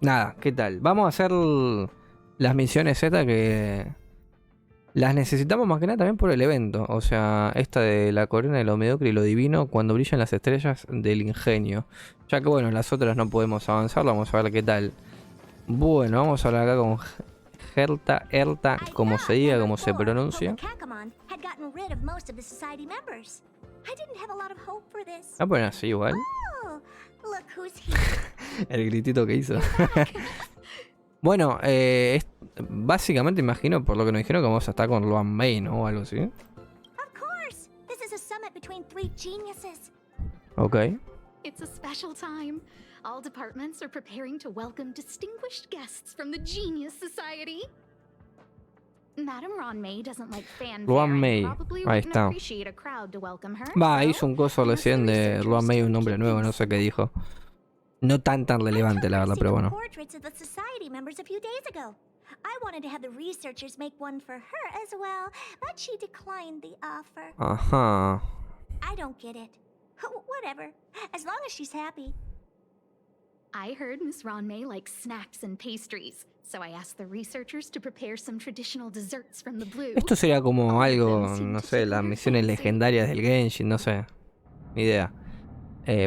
Nada, ¿qué tal? Vamos a hacer las misiones Z que las necesitamos más que nada también por el evento. O sea, esta de la corona de lo mediocre y lo divino cuando brillan las estrellas del ingenio. Ya que bueno, las otras no podemos avanzar, vamos a ver qué tal. Bueno, vamos a hablar acá con Herta, como se diga, como se pronuncia. Ah, bueno, así igual. El gritito que hizo. Bueno, básicamente imagino por lo que nos dijeron que vamos a estar con Luan May, ¿no? O algo así. Ok. It's a special time. All departments are preparing to welcome distinguished guests from the Genius Society. Madam Ron May doesn't like fanfare Luan May, and probably ahí wouldn't está. appreciate a crowd to welcome her. Va, So, hizo un coso I asked the recién de Luan researchers May, to un nombre keep nuevo, things no sé qué secret. dijo. No tan relevante, la verdad, pero bueno. Portraits of the society members a few days ago. I wanted to have the researchers make one for her as well, but she declined the offer. Ajá. I don't get it. Whatever, as long as she's happy. I heard Miss Ron May likes snacks and pastries, so I asked the researchers to prepare some traditional desserts from the blue. Esto sería como All of them algo, seem no to sé, tickle las her misiones fancy. legendarias del Genshin, no sé. Ni idea.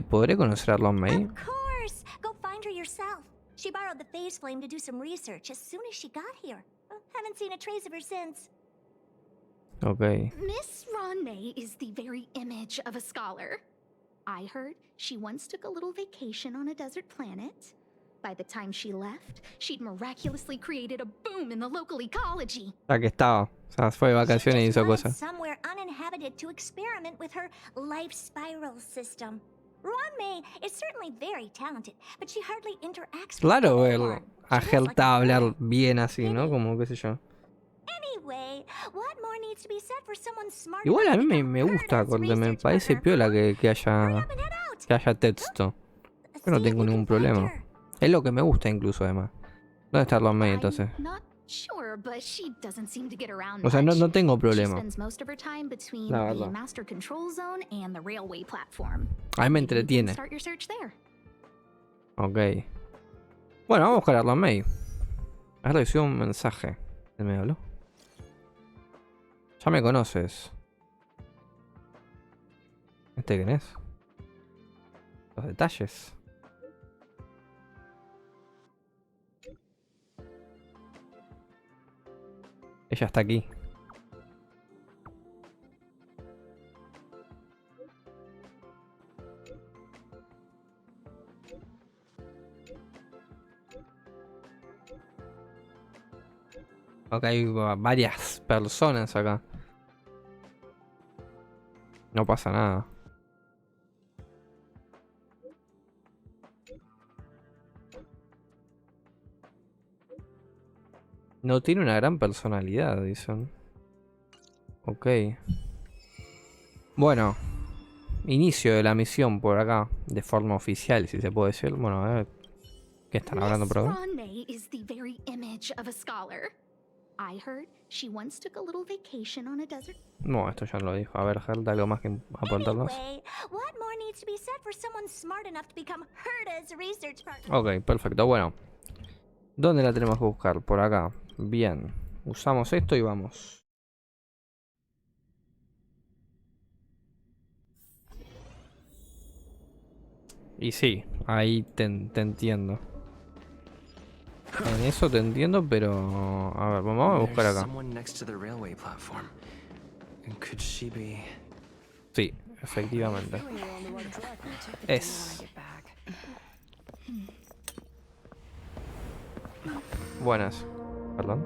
¿Podré conocer a Luan May? Of course! Go find her yourself. She borrowed the phase flame to do some research as soon as she got here. Haven't seen a trace of her since. Ok. Miss Ron May is the very image of a scholar. I heard she once took a little vacation on a desert planet. By the time she left, she'd miraculously created a boom in the local ecology. Ya que estaba. O sea, fue de vacaciones y She just hizo wanted cosas. somewhere uninhabited to experiment with her life spiral system. Ron May is certainly very talented, but she hardly interacts with Claro ver anyone. a She lives like Herta a hablar hermit. bien así, ¿no? Como qué sé yo. Anyway, what more needs to be said for someone smart Igual a enough mí to me, become me her gusta, dad's corte, me research parece partner, piola huh? que Hurry haya, up and head out. que haya texto. Yo no See if tengo you ningún can find problema. her. Es lo que me gusta incluso, además. ¿Dónde está Luan May entonces? I'm not sure, but she doesn't seem to get around O sea, no much. tengo She problema. spends most of her time between La the verdad. master control zone and the railway platform. A mí me Maybe you can entretiene. start your search there. Ok. Bueno, vamos a buscar a Luan May. Has recibido un mensaje. ¿Quién me habló? Ya me conoces. ¿Este quién es? Los detalles. Ella está aquí. Ok, hay varias personas acá. No pasa nada. No tiene una gran personalidad, dicen. Ok. Bueno. Inicio de la misión por acá. De forma oficial, si se puede decir. Bueno, a ver. ¿Qué están hablando por acá? Miss Ron May is the very image of a scholar. I heard she once took a little vacation on a desert. No, esto ya lo dijo. A ver, Gerda, ¿algo más que aportarnos? Anyway, what more needs to be said for someone smart enough to become her dad's research partner? Ok, perfecto. Bueno. ¿Dónde la tenemos que buscar? Por acá. Bien. Usamos esto y vamos. Y sí, ahí te entiendo. En eso te entiendo, pero... A ver, vamos a buscar acá. Sí, efectivamente. Es. Buenas. Perdón.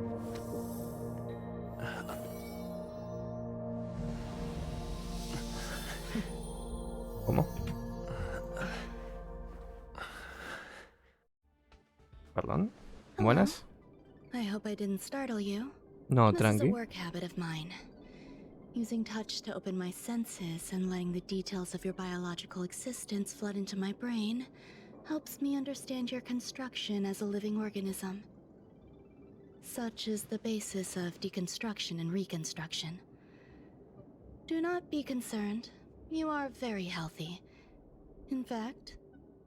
¿Cómo? Perdón. Buenas. I hope I didn't startle you. No, This is a tranqui. work habit of mine. Using touch to open my senses and letting the details of your biological existence flood into my brain helps me understand your construction as a living organism. Such is the basis of deconstruction and reconstruction. Do not be concerned. You are very healthy. In fact,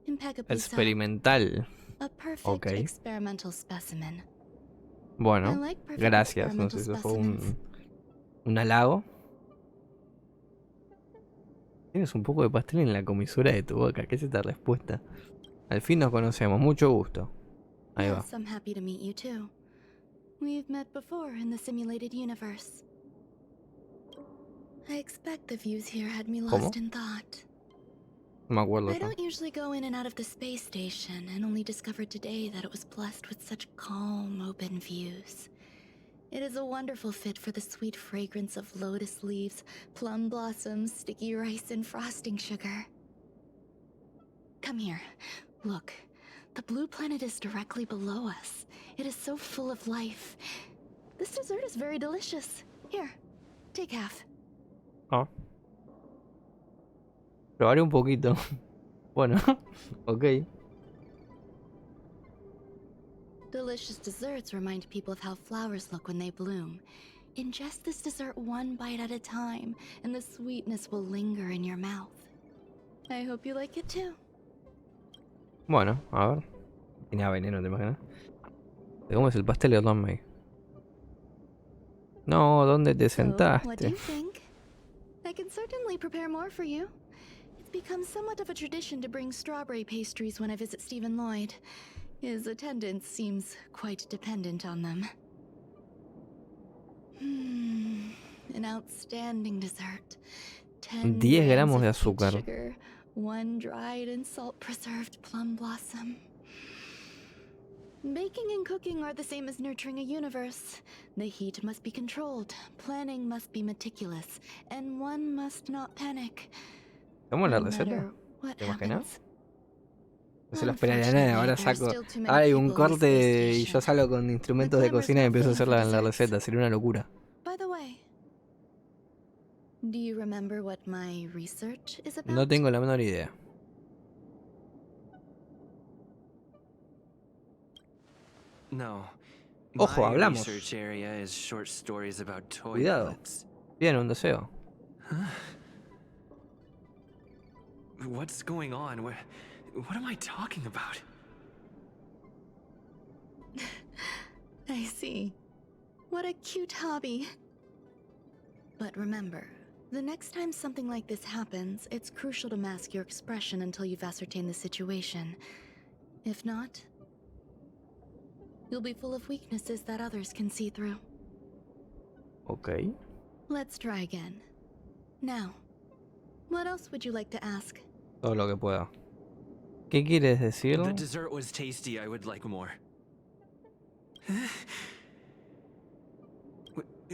Impeccably so. Experimental. A perfect Okay. experimental specimen. I Bueno, like perfect gracias. No experimental sé si eso fue specimens. un halago. Tienes un poco de pastel en la comisura de tu boca. ¿Qué es esta respuesta? Al fin nos conocemos. Mucho gusto. Ahí va. Yes, I'm happy to meet you too. We've met before in the simulated universe. I expect the views here had me ¿Cómo? lost in thought. No me acuerdo I yo. don't usually go in and out of the space station, and only discovered today that it was blessed with such calm, open views. It is a wonderful fit for the sweet fragrance of lotus leaves, plum blossoms, sticky rice, and frosting sugar. Come here. Look. The blue planet is directly below us. It is so full of life. This dessert is very delicious. Here, take half. Ah. Probaré un poquito. Bueno, ok. Delicious desserts remind people of how flowers look when they bloom. Ingest this dessert one bite at a time, and the sweetness will linger in your mouth. I hope you like it too. Bueno, a ver. Tenía veneno, ¿te imaginas? ¿Te comes el pastel de Don May? No, ¿dónde te So, what do sentaste? you think? I can certainly prepare more for you. It's become somewhat of a tradition to bring strawberry pastries when I visit Stephen Lloyd. His attendance seems quite dependent on them. An outstanding dessert. 10 10 gramos grams de of pink azúcar. sugar, 1 dried and salt-preserved plum blossom. Baking and cooking are the same as nurturing a universe. The heat must be controlled, planning must be meticulous, and one must not panic. ¿Cómo la No receta? matter what ¿Te imaginas? happens. No se lo esperaría nada. Ahora Unfortunately, there are saco. still too many Ahora hay un people in the space corte y yo station. salgo con instrumentos de clamor's cocina y not empiezo a fitting hacer for la desserts. receta. Sería una locura. By the way, do you remember what my research is about? No tengo la menor idea. No. Ojo, My hablamos. research area is short stories about Cuidado. toilets. Bien, un deseo. What's going on? What am I talking about? I see. What a cute hobby. But remember, the next time something like this happens, it's crucial to mask your expression until you've ascertained the situation. If not, you'll be full of weaknesses that others can see through. Ok. Let's try again. Now, what else would you like to ask? Todo lo que pueda. ¿Qué quieres decir? The dessert was tasty. I would like more.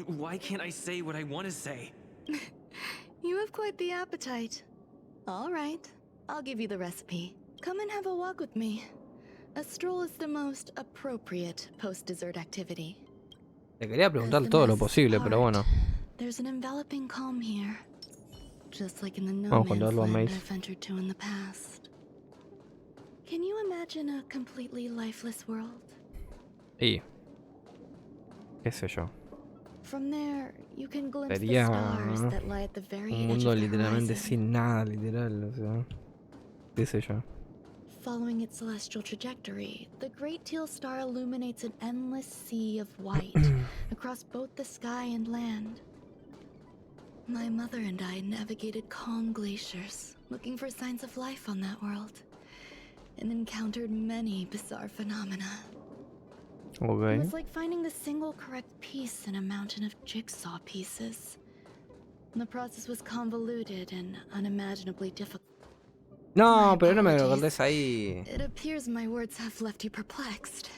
Why can't I say what I want to say? You have quite the appetite. All right, I'll give you the recipe. Come and have a walk with me. A stroll is the most appropriate post-dessert activity. Te quería As preguntar the todo lo masses posible, pero part, bueno. There's an enveloping calm here. Just like in the no Vamos a man's contarlo a land Mace. I've entered to in the past. Can you imagine a completely lifeless world? Y. ¿Qué sé yo? From there, you can glimpse the Sería stars that lie at the very un edge mundo of the literalmente horizon. sin nada, literal. O sea. ¿Qué sé yo? Following its celestial trajectory, the Great Teal Star illuminates an endless sea of white across both the sky and land. My mother and I navigated calm glaciers, looking for signs of life on that world, and encountered many bizarre phenomena. It Ok. was like finding the single correct piece in a mountain of jigsaw pieces. The process was convoluted and unimaginably difficult. No, My pero no me lo apologies. cortes ahí. It appears my words have left you perplexed.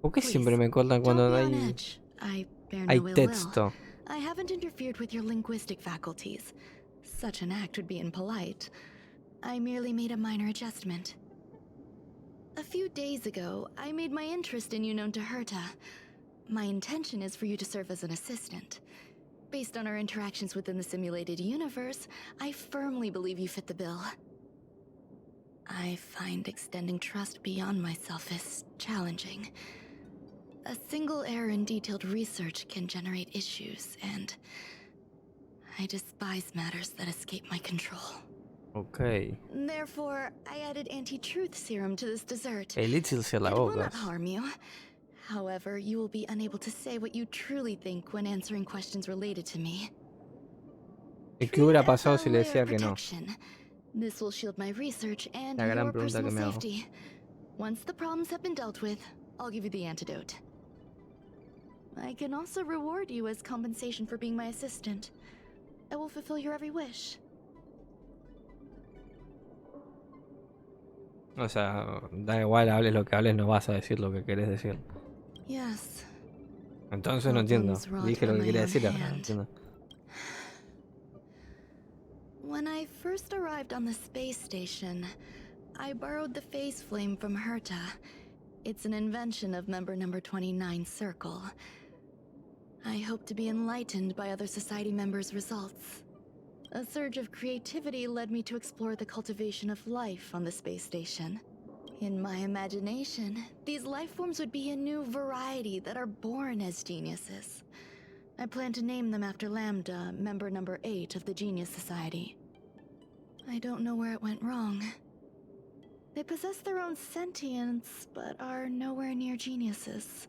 ¿Por qué Please, siempre me cortan Don't cuando be on hay, edge. I bear hay no ill will. texto? I haven't interfered with your linguistic faculties. Such an act would be impolite. I merely made a minor adjustment. A few days ago, I made my interest in you known to Herta. My intention is for you to serve as an assistant. Based on our interactions within the simulated universe, I firmly believe you fit the bill. I find extending trust beyond myself is challenging. A single error in detailed research can generate issues, and I despise matters that escape my control. Ok. Therefore, I added anti-truth serum to this dessert. Elixirse la It will boca. not harm you. However, you will be unable to say what you truly think when answering questions related to me. ¿Y qué hubiera Treat it as pasado a si le layer decía of que no? protection. This will shield my research and La gran your pregunta que personal me hago. safety. Once the problems have been dealt with, I'll give you the antidote. I can also reward you as compensation for being my assistant. I will fulfill your every wish. O sea, da igual, hables lo que hables, no vas a decir lo que querés decir. Yes. Entonces no entiendo. Problems wrought Dije lo by que my quería own decir, ahora no hand. entiendo. When I first arrived on the space station, I borrowed the phase flame from Herta. It's an invention of member number 29 Circle. I hope to be enlightened by other society members' results. A surge of creativity led me to explore the cultivation of life on the space station. In my imagination, these life forms would be a new variety that are born as geniuses. I plan to name them after Lambda, member number 8 of the Genius Society. I don't know where it went wrong. They possess their own sentience, but are nowhere near geniuses.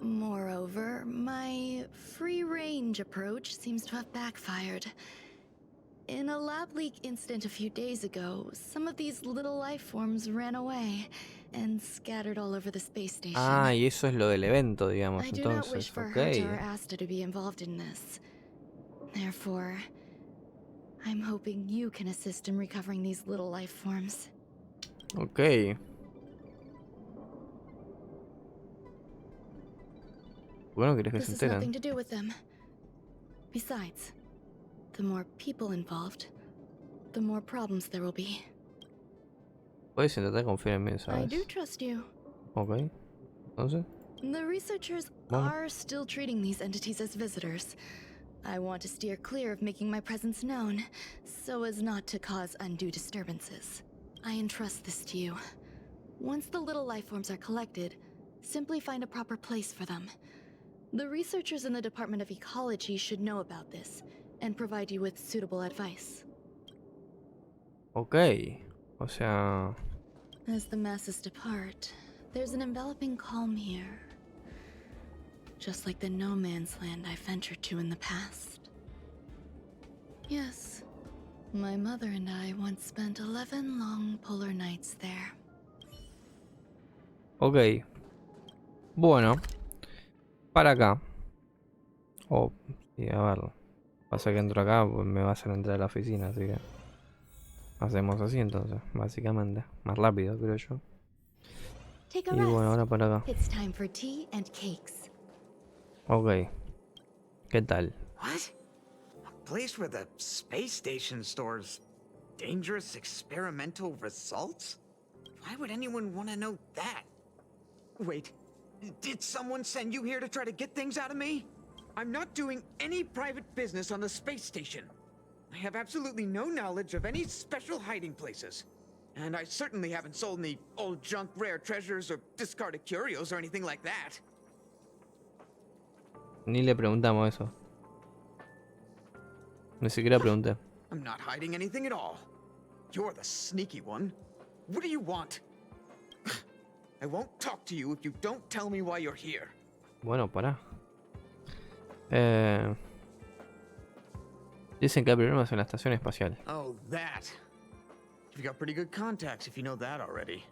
Moreover, my free-range approach seems to have backfired. In a lab leak incident a few days ago, some of these little life forms ran away and scattered all over the space station. Ah, y eso es lo del evento, digamos, I do not wish entonces. for Ok. Herta or Asta to be involved in this. Therefore, I'm hoping you can assist in recovering these little life forms. Ok. Bueno, querés que This se has nothing enteren. to do with them. Besides, the more people involved, the more problems there will be. Puedes intentar confiar en mí, I ¿sabes? do trust you. Ok. Entonces, The researchers Bueno. are still treating these entities as visitors. I want to steer clear of making my presence known, so as not to cause undue disturbances. I entrust this to you. Once the little life forms are collected, simply find a proper place for them. The researchers in the Department of Ecology should know about this, and provide you with suitable advice. ok. O sea, As the masses depart, there's an enveloping calm here. Just like the no man's land I ventured to in the past. Yes, my mother and I once spent 11 long polar nights there. ok. Bueno. Para acá. Oh, sí, a ver. Pasa que entro acá, pues me va a hacer entrar a la oficina, así que... Hacemos así entonces, básicamente. Más rápido, creo yo. Take a Y bueno, rest. ahora para acá. It's time for tea and cakes. Ok. ¿Qué tal? What? A place where the space station stores dangerous experimental results? Why would anyone want to know that? Wait, did someone send you here to try to get things out of me? I'm not doing any private business on the space station. I have absolutely no knowledge of any special hiding places. And I certainly haven't sold any old junk rare treasures or discarded curios or anything like that. Ni le preguntamos eso. Ni siquiera pregunté. I'm not hiding anything at all. You're the sneaky one. What do you want? I won't talk to you if you don't tell me why you're here. Bueno, pará. Dicen que hay problemas en la estación espacial. Oh, that. You've got pretty good contacts if you know that already.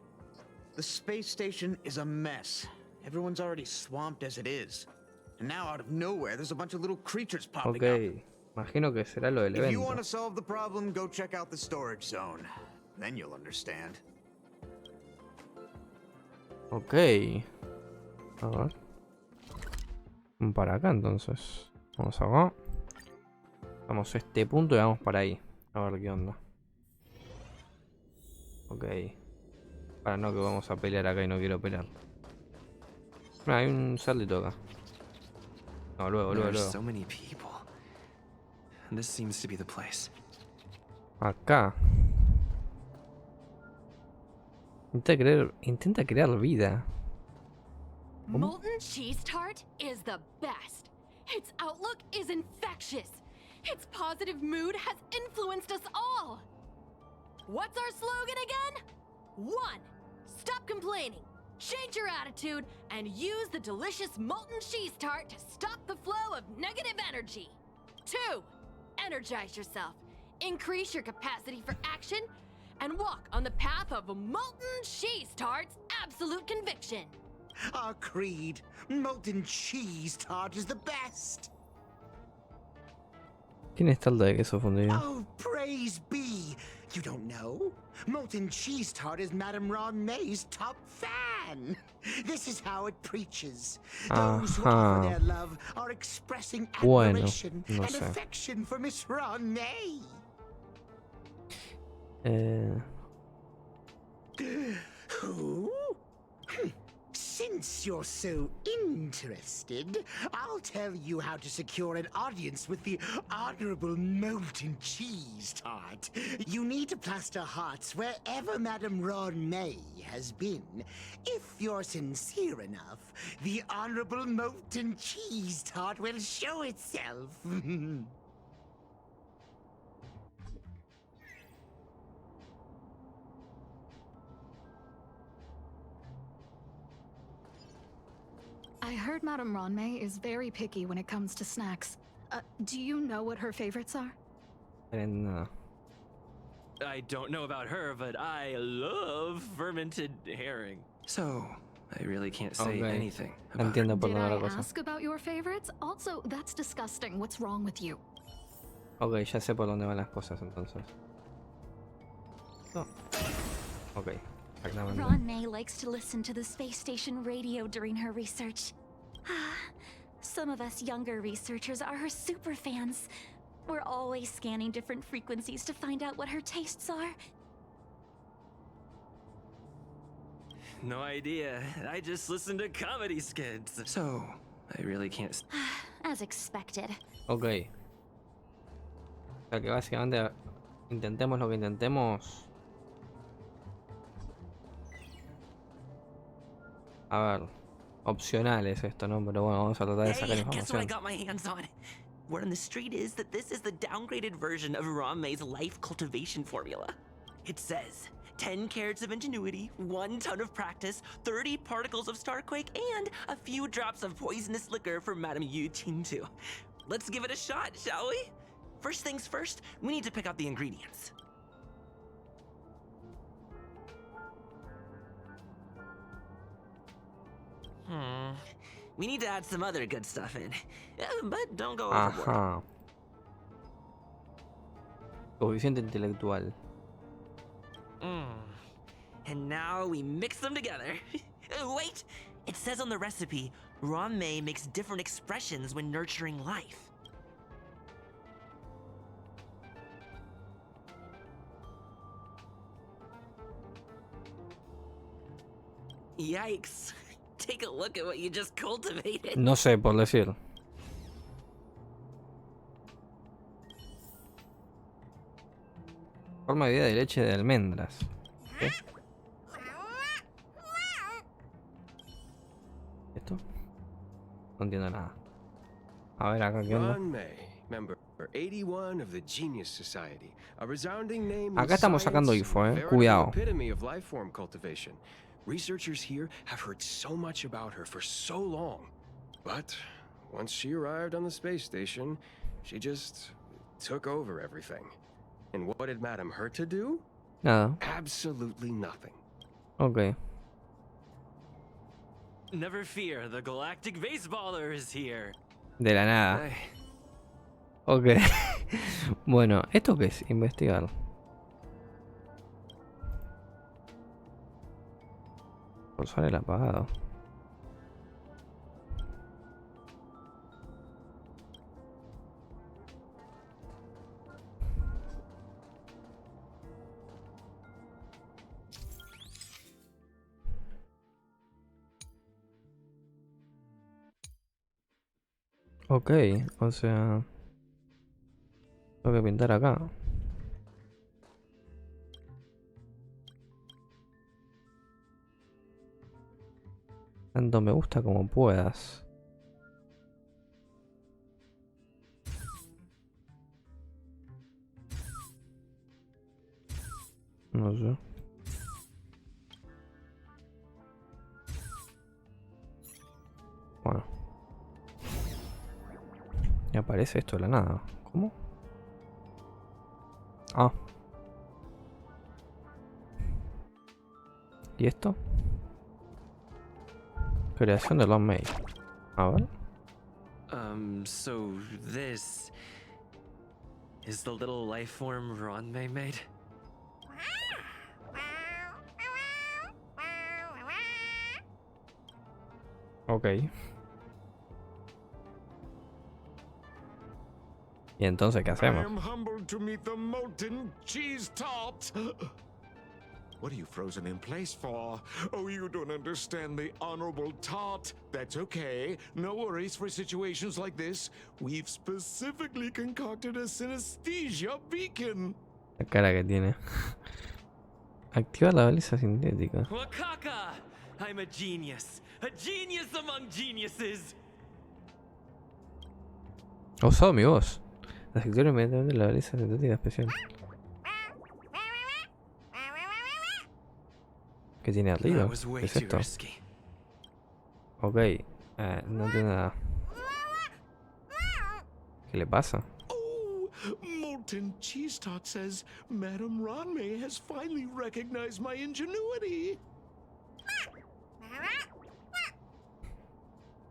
The space station is a mess. Everyone's already swamped as it is. And now out of nowhere, there's a bunch of little creatures popping up. Ok. Imagino que será lo del If you evento. want to solve the problem, go check out the storage zone. Then you'll understand. Ok. A ver. Para acá entonces. Vamos acá. Vamos a este punto y vamos para ahí. A ver qué onda. Ok. Para no que vamos a pelear acá y no quiero pelear. Ah, hay un cerdito acá. No, luego. There's so many people. This seems to be the place. Acá. Intenta crear vida. Molten cheese tart is the best. Its outlook is infectious. Its positive mood has influenced us all. What's our slogan again? 1. Stop complaining. Change your attitude and use the delicious molten cheese tart to stop the flow of negative energy. 2. Energize yourself. Increase your capacity for action and walk on the path of molten cheese tart's absolute conviction. Our creed, molten cheese tart is the best. ¿Quién es tarta de queso fundido? Oh, praise be. You don't know? Molten cheese tart is Madame Ron May's top fan. This is how it preaches. Those who offer their love are expressing Bueno, admiration no and sé. affection for Miss Ron May. Who? Since you're so interested, I'll tell you how to secure an audience with the Honorable Molten Cheese Tart. You need to plaster hearts wherever Madame Ron May has been. If you're sincere enough, the Honorable Molten Cheese Tart will show itself. I heard Madame Ronmay is very picky when it comes to snacks. Do you know what her favorites are? Nada. I don't know about her, but I love fermented herring. So, I really can't say Ok. anything about Entiendo por Did dónde va I la cosa. ask about your favorites? Also, that's disgusting. What's wrong with you? Ok, ya sé por dónde van las cosas entonces. No. Ok, exactamente. Ron May likes to listen to the space station radio during her research. Some of us younger researchers are her super fans. We're always scanning different frequencies to find out what her tastes are. No idea. I just listen to comedy skits. So, I really can't. As expected. Ok. O sea que básicamente intentemos lo que intentemos. A ver. Opcional es esto, ¿no? Pero bueno, vamos a tratar de sacar Hey, guess what I información. got my hands on? Word on the street is that this is the downgraded version of Ron May's life cultivation formula. It says 10 carats of ingenuity, 1 ton of practice, 30 particles of Starquake, and a few drops of poisonous liquor for Madame Yu Qingtu. Let's give it a shot, shall we? First things first, we need to pick out the ingredients. We need to add some other good stuff in. But don't go overboard. Ajá. Coeficiente intelectual. And now we mix them together. Wait! It says on the recipe, Ron May makes different expressions when nurturing life. Yikes. Take a look at what you just cultivated. No sé, por decir. Forma de vida de leche de almendras. ¿Qué? ¿Esto? No entiendo nada. A ver acá, ¿qué onda? Ron May, member 81 of the Genius Society. A resounding name in Acá estamos sacando science, info, a veritable cuidado. epitome of life form cultivation. Researchers here have heard so much about her for so long. But once she arrived on the space station, she just took over everything. And what did Madame hurt to do? Nada. Absolutely nothing. Ok. Never fear, the galactic baseballer is here. De la nada. Ay, Ok. Bueno, ¿esto qué es? Investigar. Pulsar el apagado. Ok, o sea... Tengo que pintar acá. Tanto me gusta como puedas. No sé. Bueno. Y aparece esto de la nada. ¿Cómo? Ah. ¿Y esto? Creación de Long May. A ver. So this is the little life form Ronmei made? Ok. ¿Y entonces qué I hacemos? am humbled to meet the molten cheese tart. What are you frozen in place for? Oh, you don't understand the honorable tart. That's okay. No worries for situations like this. We've specifically concocted a synesthesia beacon. La cara que tiene. Activa la baliza sintética. Wakaka! I'm a genius. A genius among geniuses. Ha usado mi voz. Activa inmediatamente la baliza sintética especial. ¿Qué tiene arriba? That was way ¿Qué es too esto? risky. Ok. No tiene nada. ¿Qué le pasa? Oh, molten cheese tart says Madame Ronmei has finally recognized my ingenuity.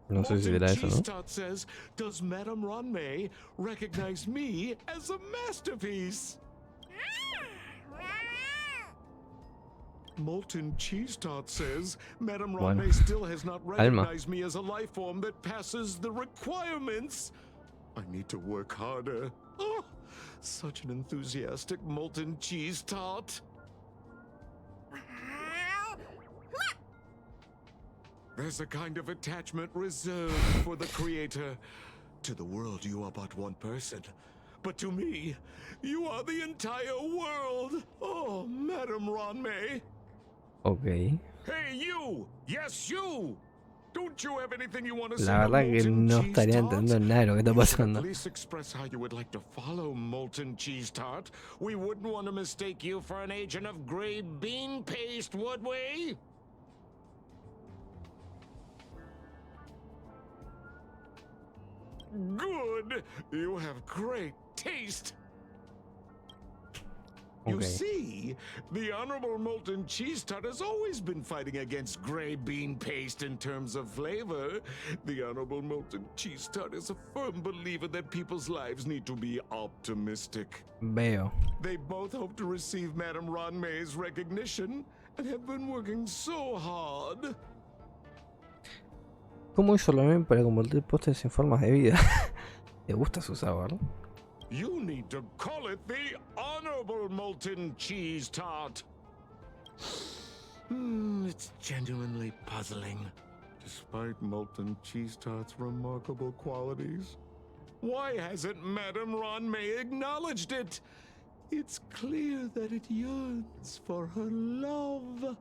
No sé si será eso, ¿no? Cheese Tart says, does Madame Ronmei recognize me as a masterpiece? Molten Cheese Tart says, Madame Bueno. Ronmei still has not Alma. recognized me as a life form that passes the requirements. I need to work harder. Oh, such an enthusiastic Molten Cheese Tart. There's a kind of attachment reserved for the creator. To the world, you are but one person. But to me, you are the entire world. Oh, Madame Ronmei. Ok. Hey, you! Yes, you! Don't you have anything you want to say La to verdad que Molten no Cheese estaría Tart? entendiendo nada de lo que está You should pasando. At least express how you would like to follow Molten Cheese Tart. We wouldn't want to mistake you for an agent of gray bean paste, would we? Good. You have great taste. You Okay. see, the Honorable Molten Cheese Tart has always been fighting against gray bean paste in terms of flavor. The Honorable Molten Cheese Tart is a firm believer that people's lives need to be optimistic. Veo. They both hope to receive Madame Ronmei's recognition and have been working so hard. ¿Cómo hizo lo mismo para convertir postres en formas de vida? ¿Te gusta su sabor? You need to call it the Honorable Molten Cheese Tart. It's genuinely puzzling. Despite Molten Cheese Tart's remarkable qualities, why hasn't Madame Ronmei acknowledged it? It's clear that it yearns for her love.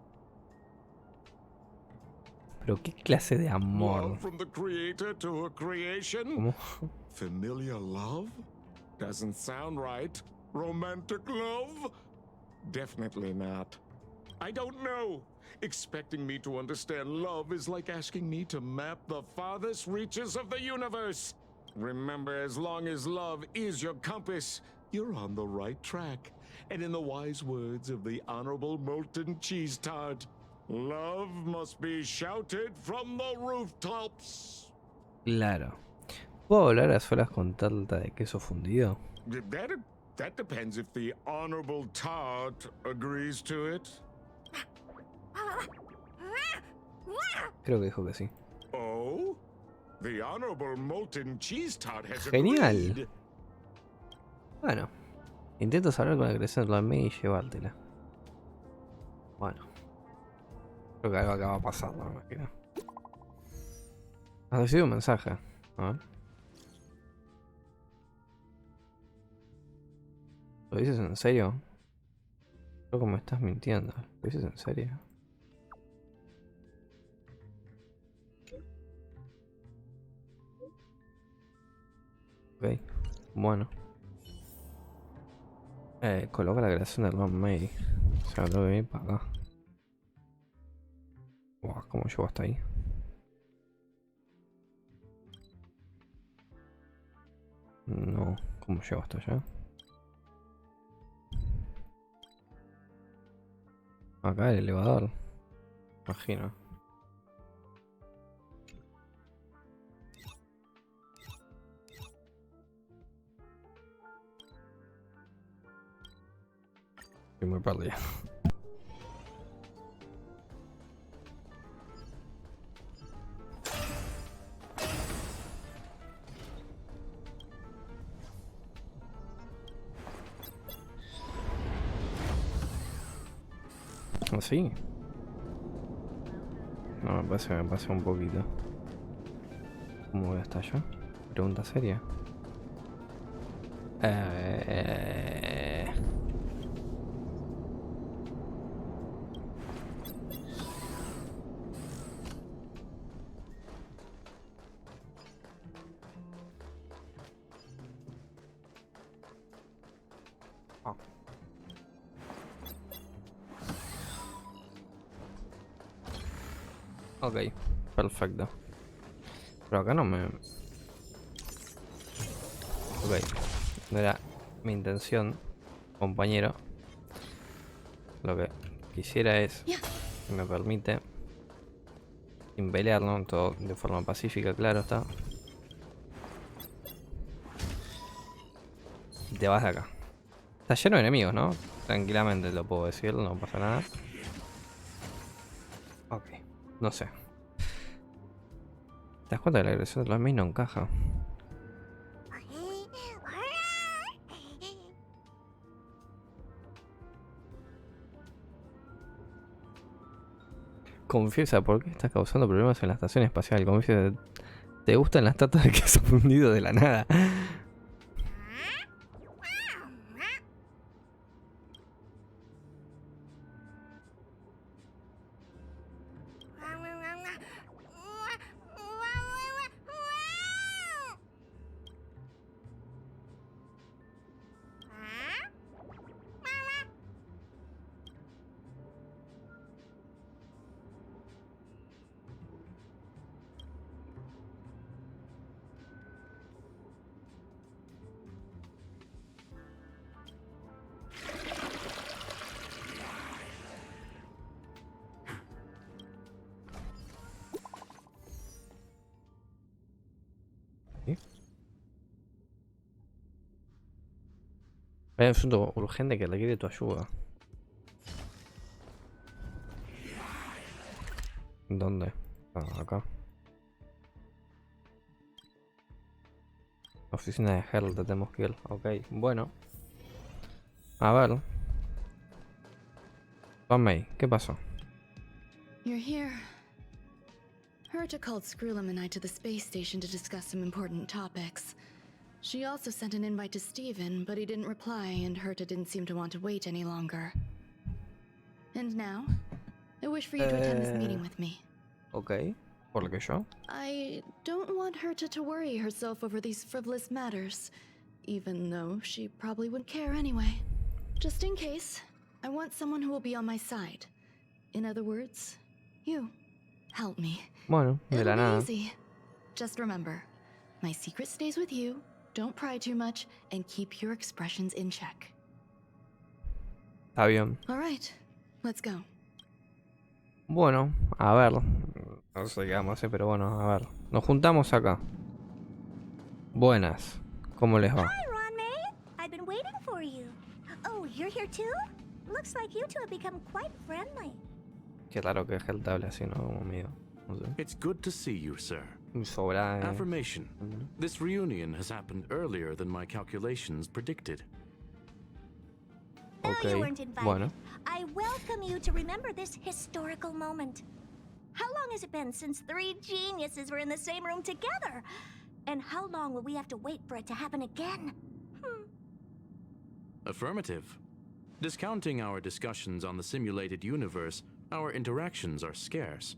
Pero qué clase de amor. Love from the creator to her creation? ¿Cómo? Familiar love? Doesn't sound right. Romantic love? Definitely not. I don't know. Expecting me to understand love is like asking me to map the farthest reaches of the universe. Remember, as long as love is your compass, you're on the right track. And in the wise words of the Honorable Molten Cheese Tart, love must be shouted from the rooftops. Claro. ¿Puedo hablar a solas con tarta de queso fundido? That depends if the Honorable Tart agrees to it. Creo que dijo que sí. Oh? The Honorable Molten Cheese Tart has Genial. agreed. Bueno. Intento hablar con la creación de la May y llevártela. Bueno. Creo que algo acaba pasando, me imagino. Has recibido un mensaje. A ver. ¿Lo dices en serio? Creo que me estás mintiendo. ¿Lo dices en serio? Ok, bueno. Coloca la creación de Ron May. O sea, tengo que ir para acá. Buah, ¿cómo llego hasta ahí? No, ¿cómo llego hasta allá? Acá el elevador. Imagino. Estoy muy perdido. ¿Así? No, me pasa un poquito. ¿Cómo voy hasta allá? Pregunta seria. Ah. Ok, perfecto. Pero acá no me... Ok, no era mi intención, compañero. Lo que quisiera es que me permite, sin pelear, ¿no? Todo de forma pacífica, claro está. Y te vas de acá. Está lleno de enemigos, ¿no? Tranquilamente lo puedo decir, no pasa nada. Ok, no sé. ¿Te das cuenta que la agresión de los enemigos no encaja? Confiesa, ¿por qué estás causando problemas en la estación espacial? Confiesa, ¿te gustan las tartas de queso fundido de la nada? Hay un asunto urgente que requiere tu ayuda. ¿Dónde? Ah, acá. Oficina de Herald, tenemos que ir. Ok, bueno. A ver. May, ¿qué pasó? You're here. Herta called Screwlum and I to the space station to discuss some important topics. She also sent an invite to Steven, but he didn't reply, and Herta didn't seem to want to wait any longer. And now, I wish for you to attend this meeting with me. Ok, ¿por lo que yo? I don't want Herta to worry herself over these frivolous matters, even though she probably wouldn't care anyway. Just in case, I want someone who will be on my side. In other words, you. Help me. Bueno, de la It'll be nada. easy. Just remember, my secret stays with you. Don't pry too much, and keep your expressions in check. Está bien. All right, let's go. Bueno, a ver. No sé qué vamos a hacer, pero bueno, a ver. Nos juntamos acá. Buenas. ¿Cómo les va? Hi, Ron-May. I've been waiting for you. Oh, you're here too? Looks like you two have become quite friendly. Qué raro que Hel te hable así, ¿no? Como mío. No sé. It's good to see you, sir. Sobra. Affirmation. This reunion has happened earlier than my calculations predicted. You Ok, weren't invited. bueno. I welcome you to remember this historical moment. How long has it been since three geniuses were in the same room together? And how long will we have to wait for it to happen again? Affirmative. Discounting our discussions on the simulated universe, our interactions are scarce.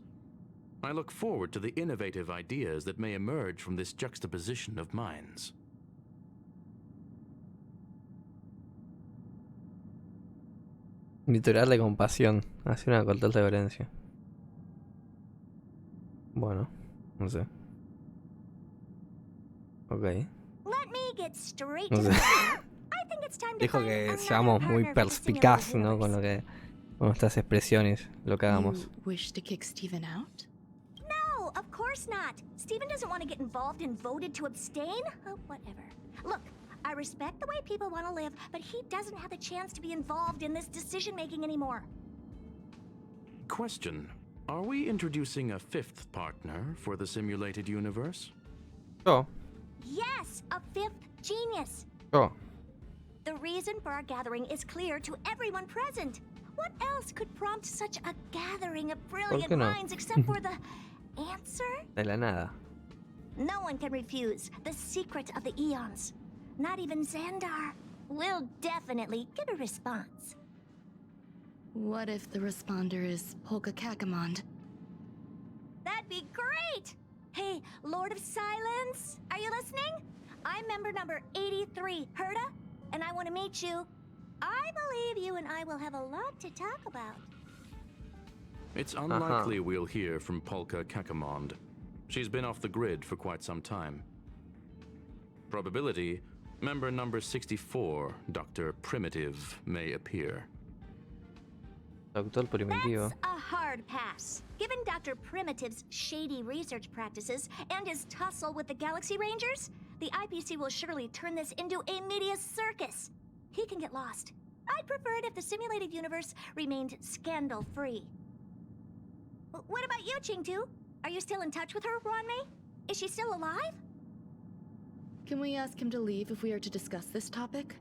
I look forward to the innovative ideas that may emerge from this juxtaposition of minds. Literal de compasión. Así una con total reverencia. Bueno, no sé. Ok. Let me get straight No to the sé. point. I think it's time to Dijo find que another seamos muy partner for the perspicaz, simulated ¿no? Con universe. lo que. Con nuestras expresiones, lo que hagamos. You wish to kick Steven out? No, of course not. Steven doesn't want to get involved and voted to abstain. Oh, whatever. Look, I respect the way people want to live, but he doesn't have the chance to be involved in this decision-making anymore. Question. Are we introducing a fifth partner for the simulated universe? Yo, Yes, a fifth genius. yo. The reason for our gathering is clear to everyone present. What else could prompt such a gathering of brilliant no? minds except for the answer? De la nada. No one can refuse the secret of the eons. Not even Xandar. We'll definitely get a response. What if the responder is Polka Kakamond? That'd be great! Hey, Lord of Silence, are you listening? I'm member number 83, Herta, and I want to meet you. I believe you and I will have a lot to talk about. It's unlikely we'll hear from Polka Kakamond. She's been off the grid for quite some time. Probability, member number 64, Dr. Primitive, may appear. Doctor Primitivo. That's a hard pass. Given Dr. Primitive's shady research practices and his tussle with the Galaxy Rangers, the IPC will surely turn this into a media circus. He can get lost. I'd prefer it if the simulated universe remained scandal-free. What about you, Qingtu? Are you still in touch with her, Ruanmei? Is she still alive? Can we ask him to leave if we are to discuss this topic?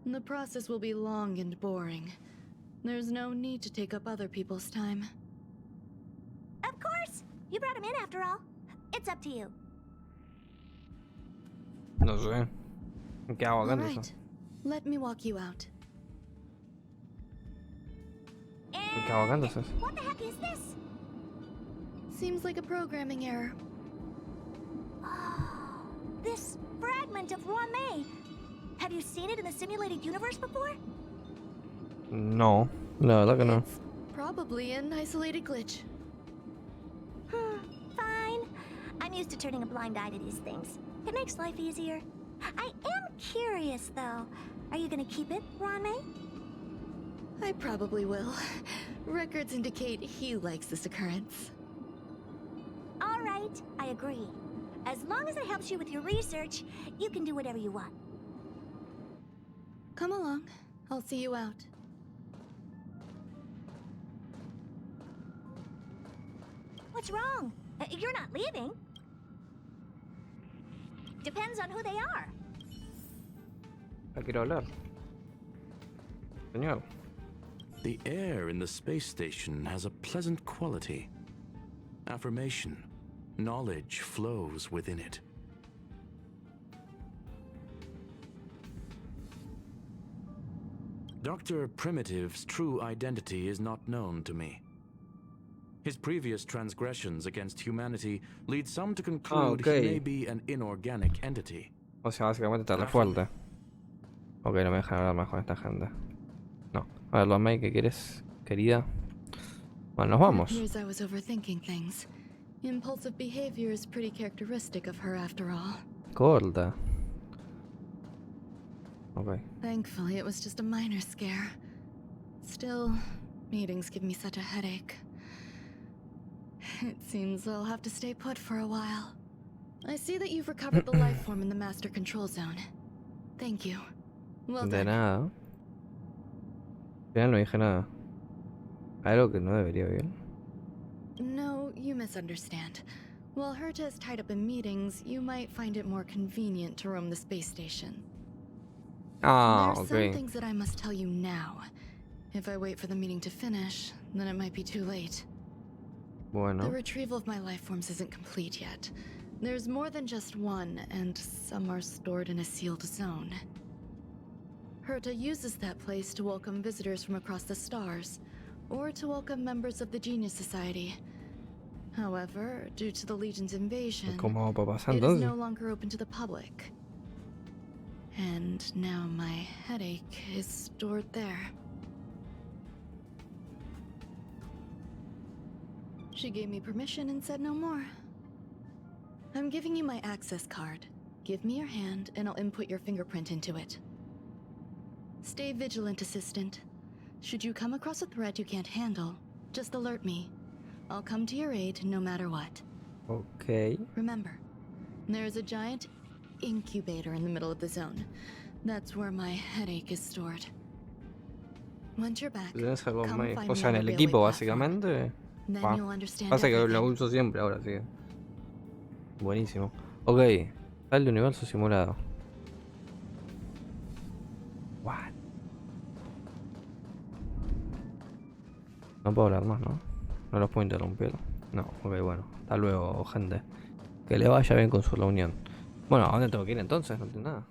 The process will be long and boring. There's no need to take up other people's time. Of course! You brought him in after all. It's up to you. No sé. ¿Qué hago acá All entonces? right. Let me walk you out. ¿Qué hago acá entonces? What the heck is this? Seems like a programming error. This fragment of Ruanmei. Have you seen it in the simulated universe before? No, la verdad que no. Probably an isolated glitch. Fine. I'm used to turning a blind eye to these things. It makes life easier. I am curious, though. Are you gonna keep it, Ruanmei? I probably will. Records indicate he likes this occurrence. All right, I agree. As long as it helps you with your research, you can do whatever you want. Come along. I'll see you out. What's wrong? You're not leaving. Depends on who they are. Ya quiero hablar. Señor. The air in the space station has a pleasant quality. Affirmation. Knowledge flows within it. Dr. Primitive's true identity is not known to me. His previous transgressions against humanity lead some to conclude he may be an inorganic entity. O sea, básicamente está re fuerte. Ok, no me dejan hablar más con esta gente. No. A ver, Ruanmei, ¿qué quieres, querida? Bueno, nos vamos. Appears I was overthinking things. Impulsive behavior is pretty characteristic of her after all. Corta. Ok. Thankfully, it was just a minor scare. Still, meetings give me such a headache. It seems I'll have to stay put for a while. I see that you've recovered the life form in the master control zone. Thank you. Well De done. nada. Al final no dije nada. Algo que no debería oír. No, you misunderstand. While Herta is tied up in meetings, you might find it more convenient to roam the space station. Ah, There are ok. some things that I must tell you now. If I wait for the meeting to finish, then it might be too late. The Bueno. retrieval of my life forms isn't complete yet. There's more than just one, and some are stored in a sealed zone. Herta uses that place to welcome visitors from across the stars, or to welcome members of the Genius Society. However, due to the Legion's invasion, ¿Cómo va a pasar it is entonces? no longer open to the public. And now my headache is stored there. She gave me permission and said no more. I'm giving you my access card. Give me your hand and I'll input your fingerprint into it. Stay vigilant, Assistant. Should you come across a threat you can't handle, just alert me. I'll come to your aid no matter what. Ok. Remember, there is a giant incubator in the middle of the zone. That's where my headache is stored. Once you're back, Tienes algo come más. find O me sea, on en the el railway equipo, platform. básicamente. Then Va. you'll understand Pasa que lo everything. uso siempre ahora, sí. Buenísimo. Ok. Tal de universo simulado. What? No puedo hablar más, ¿no? No los puedo interrumpir. No, ok, bueno. Hasta luego, gente. Que le vaya bien con su reunión. Bueno, ¿a dónde tengo que ir entonces? No entiendo nada.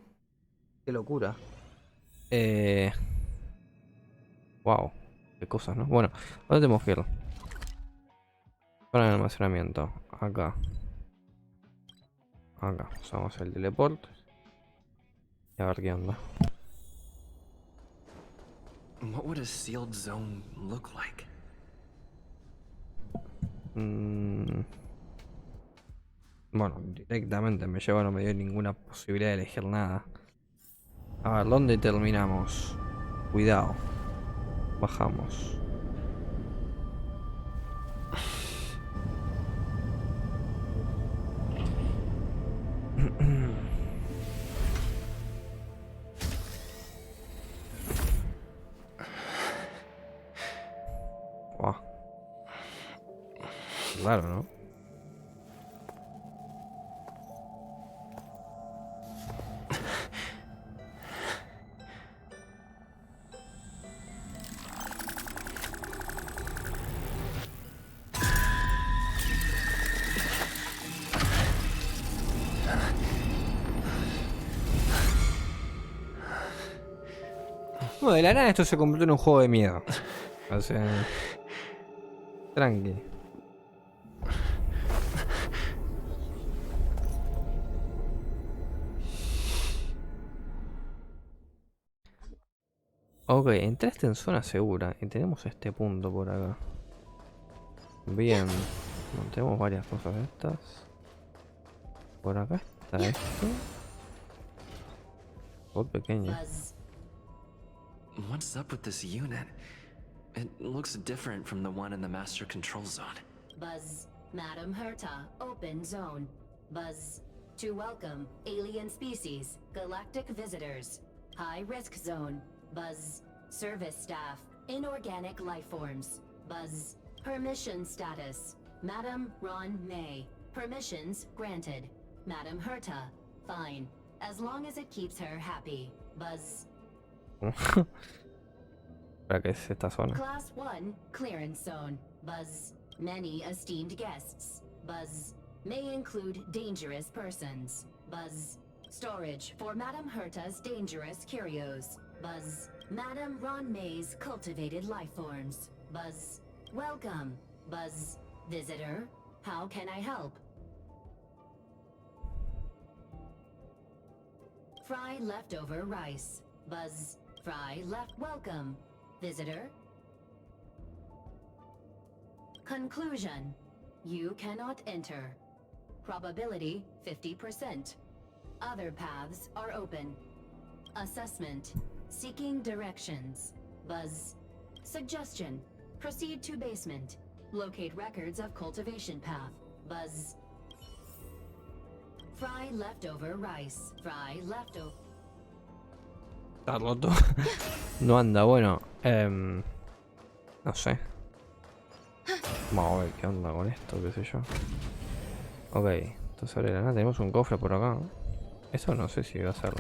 Qué locura. Wow. Qué cosas, ¿no? Bueno, ¿dónde tenemos que ir? Para el almacenamiento. Acá. Acá. Usamos el teleport. Y a ver qué onda. What would a sealed zone look like? Bueno, directamente me lleva, no me dio ninguna posibilidad de elegir nada. A ver, ¿dónde terminamos? Cuidado. Bajamos. Wow. Claro, ¿no? No, de la nada esto se convirtió en un juego de miedo. O sea... Tranqui. Ok, entraste en zona segura y tenemos este punto por acá. Bien. Bueno, tenemos varias cosas de estas. Por acá está esto. Por pequeño. What's up with this unit? It looks different from the one in the master control zone. Buzz, Madam Herta, open zone. Buzz, to welcome alien species, galactic visitors. High risk zone. Buzz, service staff, inorganic life forms. Buzz, permission status. Madam Ron May, permissions granted. Madam Herta, fine, as long as it keeps her happy. Buzz. ¿Para qué es esta zona? Class 1, clearance zone. Buzz, many esteemed guests. Buzz, may include dangerous persons. Buzz, storage for Madam Herta's dangerous curios. Buzz, Madam Ron May's cultivated life forms. Buzz, welcome. Buzz, visitor, how can I help? Fry leftover rice. Buzz, Fry left welcome. Visitor. Conclusion. You cannot enter. Probability 50%. Other paths are open. Assessment. Seeking directions. Buzz. Suggestion. Proceed to basement. Locate records of cultivation path. Buzz. Fry leftover rice. Fry leftover. Está roto. No anda, bueno. No sé. Vamos a ver qué onda con esto, qué sé yo. Ok, entonces sobre la nada tenemos un cofre por acá, ¿no? Eso no sé si va a ser.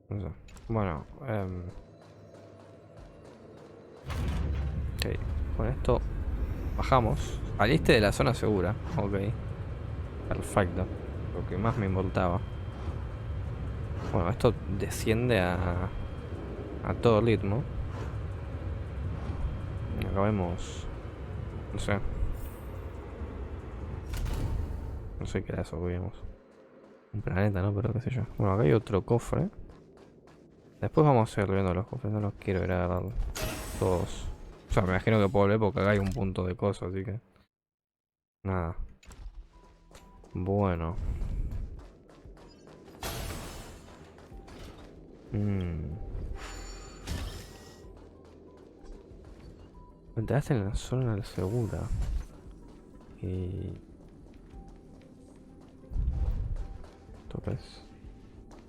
No sé. Bueno, ok, con esto bajamos. Saliste de la zona segura. Ok. Perfecto. Lo que más me importaba. Bueno, esto desciende a todo ritmo. Acá vemos. No sé. No sé qué era eso que vimos. Un planeta, ¿no? Pero qué sé yo. Bueno, acá hay otro cofre. Después vamos a ir viendo los cofres. No los quiero ir a agarrar todos. O sea, me imagino que puedo volver porque acá hay un punto de cosas, así que... Nada. Bueno. Entraste en la zona segura. Y... Topes.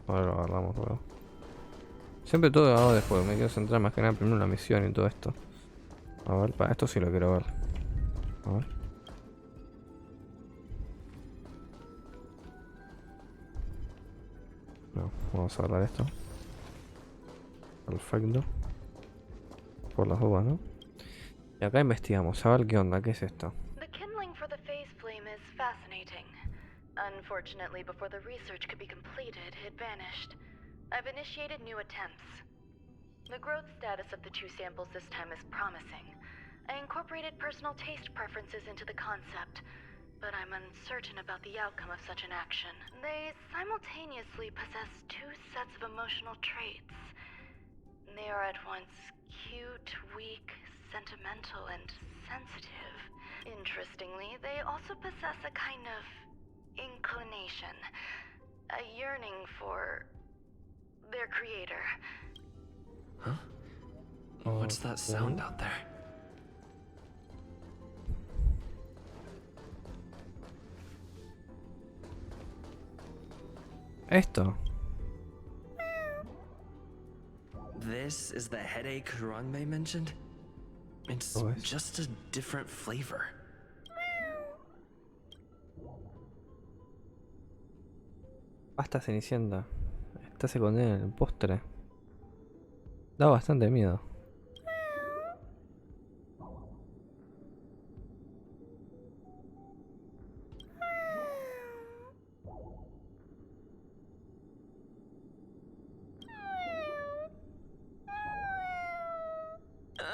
Ahora lo agarramos luego. Siempre todo lo hago después. Me quiero centrar más que nada primero en la misión y todo esto. A ver, para esto sí lo quiero ver. A ver. No, vamos a agarrar esto. Perfecto. Por las dudas, ¿no? Y acá investigamos, a ver qué onda, qué es esto. The kindling for the phase flame is fascinating. Unfortunately, before the research could be completed, it vanished. I've initiated new attempts. The growth status of the two samples this time is promising. I incorporated personal taste preferences into the concept, but I'm uncertain about the outcome of such an action. They simultaneously possess two sets of emotional traits. They are at once cute, weak, sentimental, and sensitive. Interestingly, they also possess a kind of inclination, a yearning for their creator. Huh? What's that sound out there? Esto. This is the headache Ranmei mentioned? It's just a different flavor. Pasta Cenicienta. Está escondida en el postre. Da bastante miedo.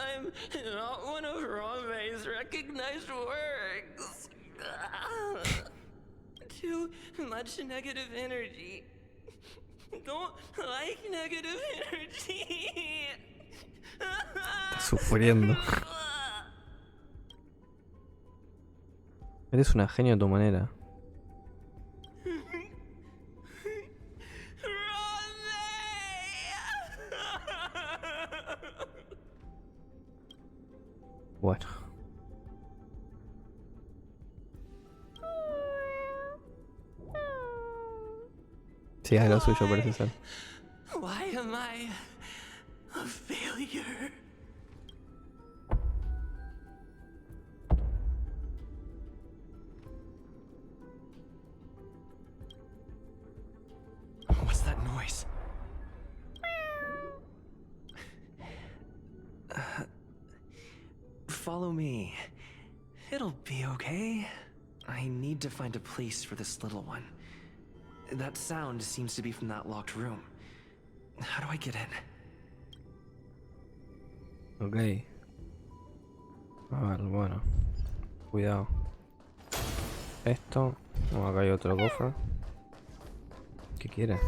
I'm not one of Ranmei's recognized works. Too much negative energy. Don't like negative energy. Está sufriendo. Eres una genio a tu manera. Bueno. Sí, es lo suyo, parece ser. Why am I a failure? What's that noise? Follow me. It'll be okay. I need to find a place for this little one. That sound seems to be from that locked room. How do I get in? Ok. A ver, bueno. Cuidado. Esto. Oh, acá hay otro cofre. ¿Qué quiere?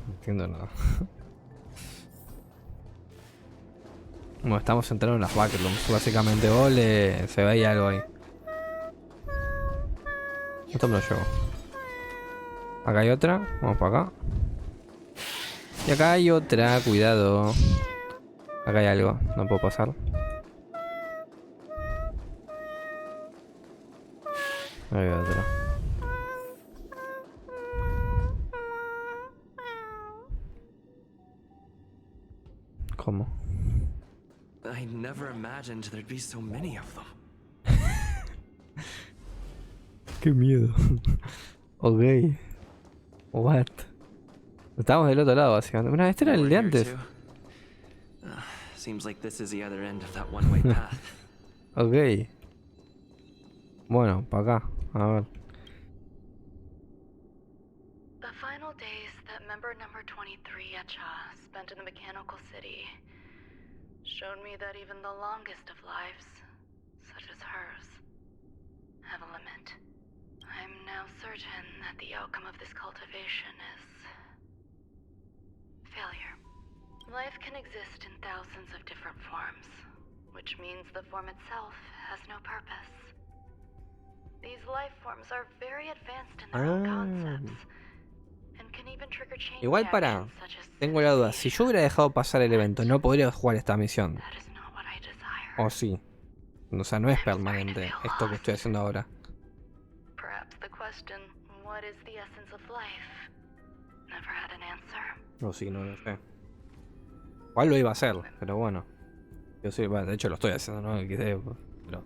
No entiendo nada. Bueno, estamos centrados en las backrooms. Básicamente, ole, se ve ahí algo ahí. Esto me lo llevo. Acá hay otra. Vamos para acá. Y acá hay otra. Cuidado. Acá hay algo. No puedo pasar. Ahí hay otra. ¿Cómo? I never imagined there'd be so many of them. Qué miedo. Ok. What? Estábamos del otro lado, básicamente. Mira, este era el de antes. Seems like this is the other end of that one-way path. Ok. Bueno, para acá. A ver. The final days that member number 23 Echa spent in the mechanical city showed me that even the longest of lives, such as hers, the outcome of this cultivation is failure. Life can exist in thousands of different forms, which means the form itself has no purpose. These life forms are very advanced in their own concepts, and can even trigger chain Igual reactions such as tengo la duda, si yo hubiera dejado pasar el evento, no podría jugar esta misión. O sí. O sea, no es permanente esto que estoy haciendo ahora. perhaps the question, what is the essence of life, never had an answer. O sí, no lo sé. Igual lo iba a hacer, pero bueno. Yo sí, bueno, de hecho lo estoy haciendo, ¿no? Pero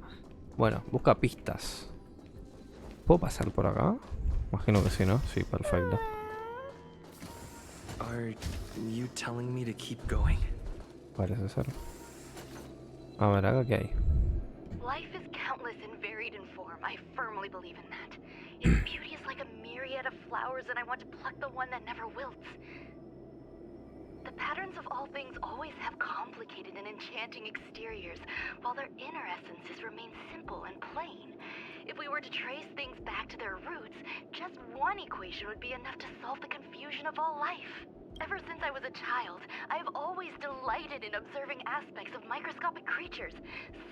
bueno, busca pistas. ¿Puedo pasar por acá? Imagino que sí, ¿no? Sí, perfecto. Are you telling me to keep going? Parece ser. A ver, acá qué hay. Life is countless and varied in form. I firmly believe in that. Its beauty is like a myriad of flowers, and I want to pluck the one that never wilts. The patterns of all things always have complicated and enchanting exteriors, while their inner essences remain simple and plain. If we were to trace things back to their roots, just one equation would be enough to solve the confusion of all life. Ever since I was a child, I have always delighted in observing aspects of microscopic creatures,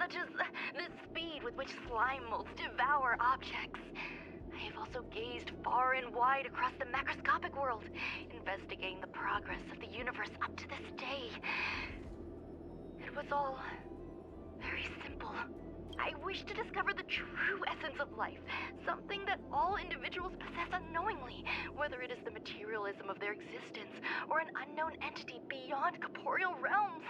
such as the speed with which slime molds devour objects. I have also gazed far and wide across the macroscopic world, investigating the progress of the universe up to this day. It was all very simple. I wish to discover the true essence of life, something that all individuals possess unknowingly, whether it is the materialism of their existence or an unknown entity beyond corporeal realms.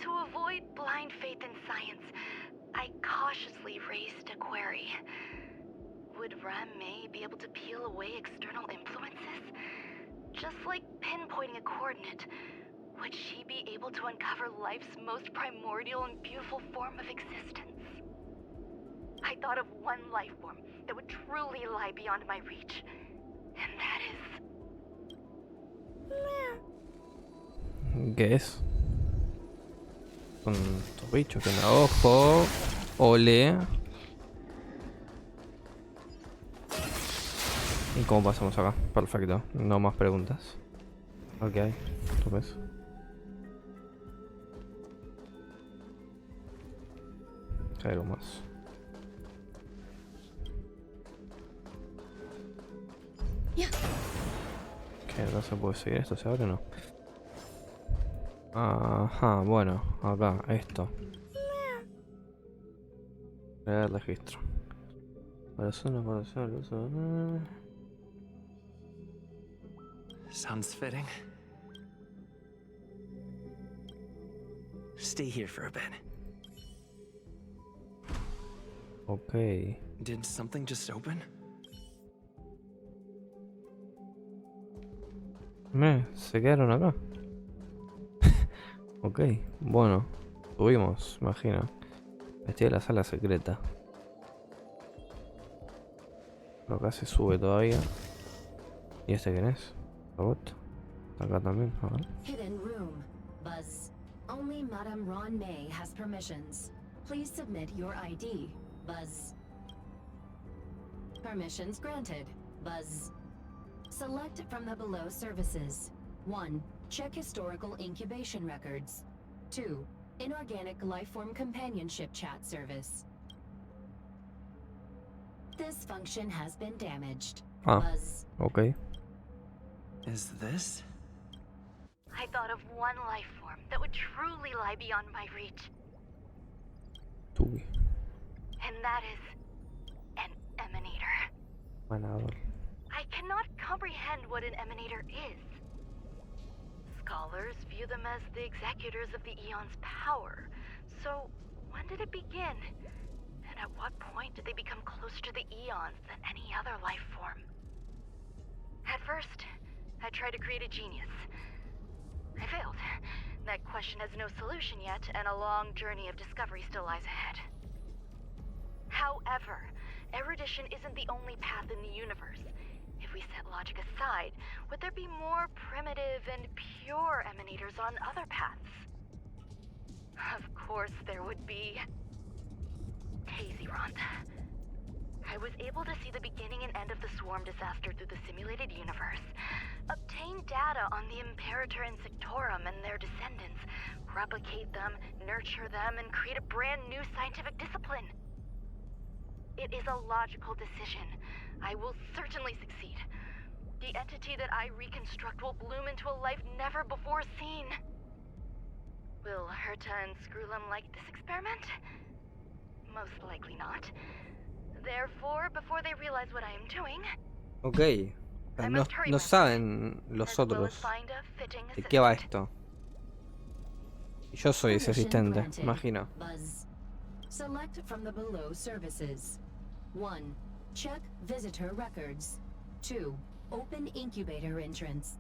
To avoid blind faith in science, I cautiously raised a query. Would Ram-Mei be able to peel away external influences? Just like pinpointing a coordinate, would she be able to uncover life's most primordial and beautiful form of existence? I thought of one life form that would truly lie beyond my reach, and that is... ¿Qué es? Son estos bichos que no. ¡Ojo! ¡Ole! ¿Y cómo pasamos acá? Perfecto. No más preguntas. Ok. ¿Tú ves? Hay algo más. ¿Qué? ¿No se puede seguir esto? ¿Se abre o no? Ajá, bueno, acá, esto. Crear registro. Corazón, luz. Sounds fitting. Stay here for a bit. Ok. Did something just open? Se quedaron acá. Ok, bueno. Subimos, imagino. Estoy en la sala secreta. Pero acá se sube todavía. ¿Y este quién es? ¿Robot? Acá también, a ver. Hidden room. Buzz. Only Madame Ran-Mei has permissions. Please submit your ID. Buzz. Permissions granted. Buzz. Select from the below services. 1. Check historical incubation records. 2. Inorganic lifeform companionship chat service. This function has been damaged. Buzz. Ok. Is this? I thought of one life form that would truly lie beyond my reach. Tubi. And that is an emanator. Manador. I cannot comprehend what an emanator is. Scholars view them as the executors of the Eon's power. So, when did it begin? And at what point did they become closer to the Eons than any other life form? At first, I tried to create a genius. I failed. That question has no solution yet, and a long journey of discovery still lies ahead. However, erudition isn't the only path in the universe. If we set logic aside, would there be more primitive and pure emanators on other paths? Of course there would be. Hazy Ronda. I was was able to see the beginning and end of the swarm disaster through the simulated universe, obtain data on the Imperator Insectorum and their descendants, replicate them, nurture them, and create a brand new scientific discipline. It is a logical decision. I will certainly succeed. The entity that I reconstruct will bloom into a life never before seen. Will Herta and Screwlum like this experiment? Most likely not. Therefore, before they realize what I am doing, Ok. No saben los otros de qué va esto. Y yo soy ese asistente, imagino. Buzz. Select from the below services. 1. Check visitor records. 2. Open incubator entrance.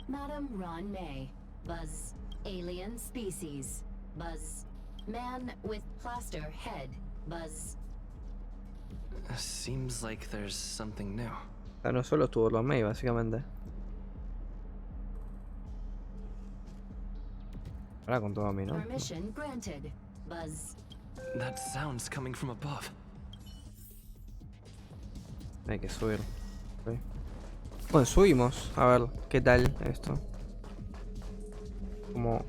Madam Ron May. Buzz. Alien species. Buzz. Man with plaster head. Buzz. Seems like there's something new. O sea, no solo estuvo Ron May, básicamente. Ahora con todo a mí, ¿no? Permission granted. Buzz. That sound's coming from above. Hay que subir. Okay. Bueno, subimos. A ver, ¿qué tal esto? Como...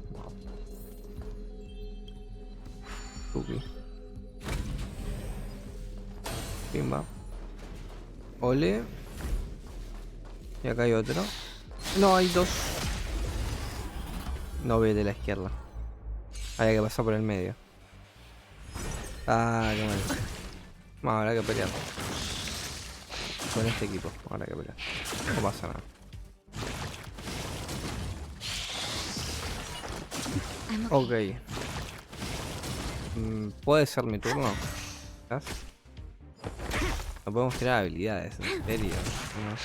Tuki. Pimba. Ole. Y acá hay otro. No, hay dos. No ve de la izquierda. Hay que pasar por el medio. Ah, qué mal. Bueno, habrá que pelear. Con este equipo, habrá que pelear. No pasa nada. Ok. ¿Puede ser mi turno? ¿Estás? No podemos tirar habilidades, en serio. No.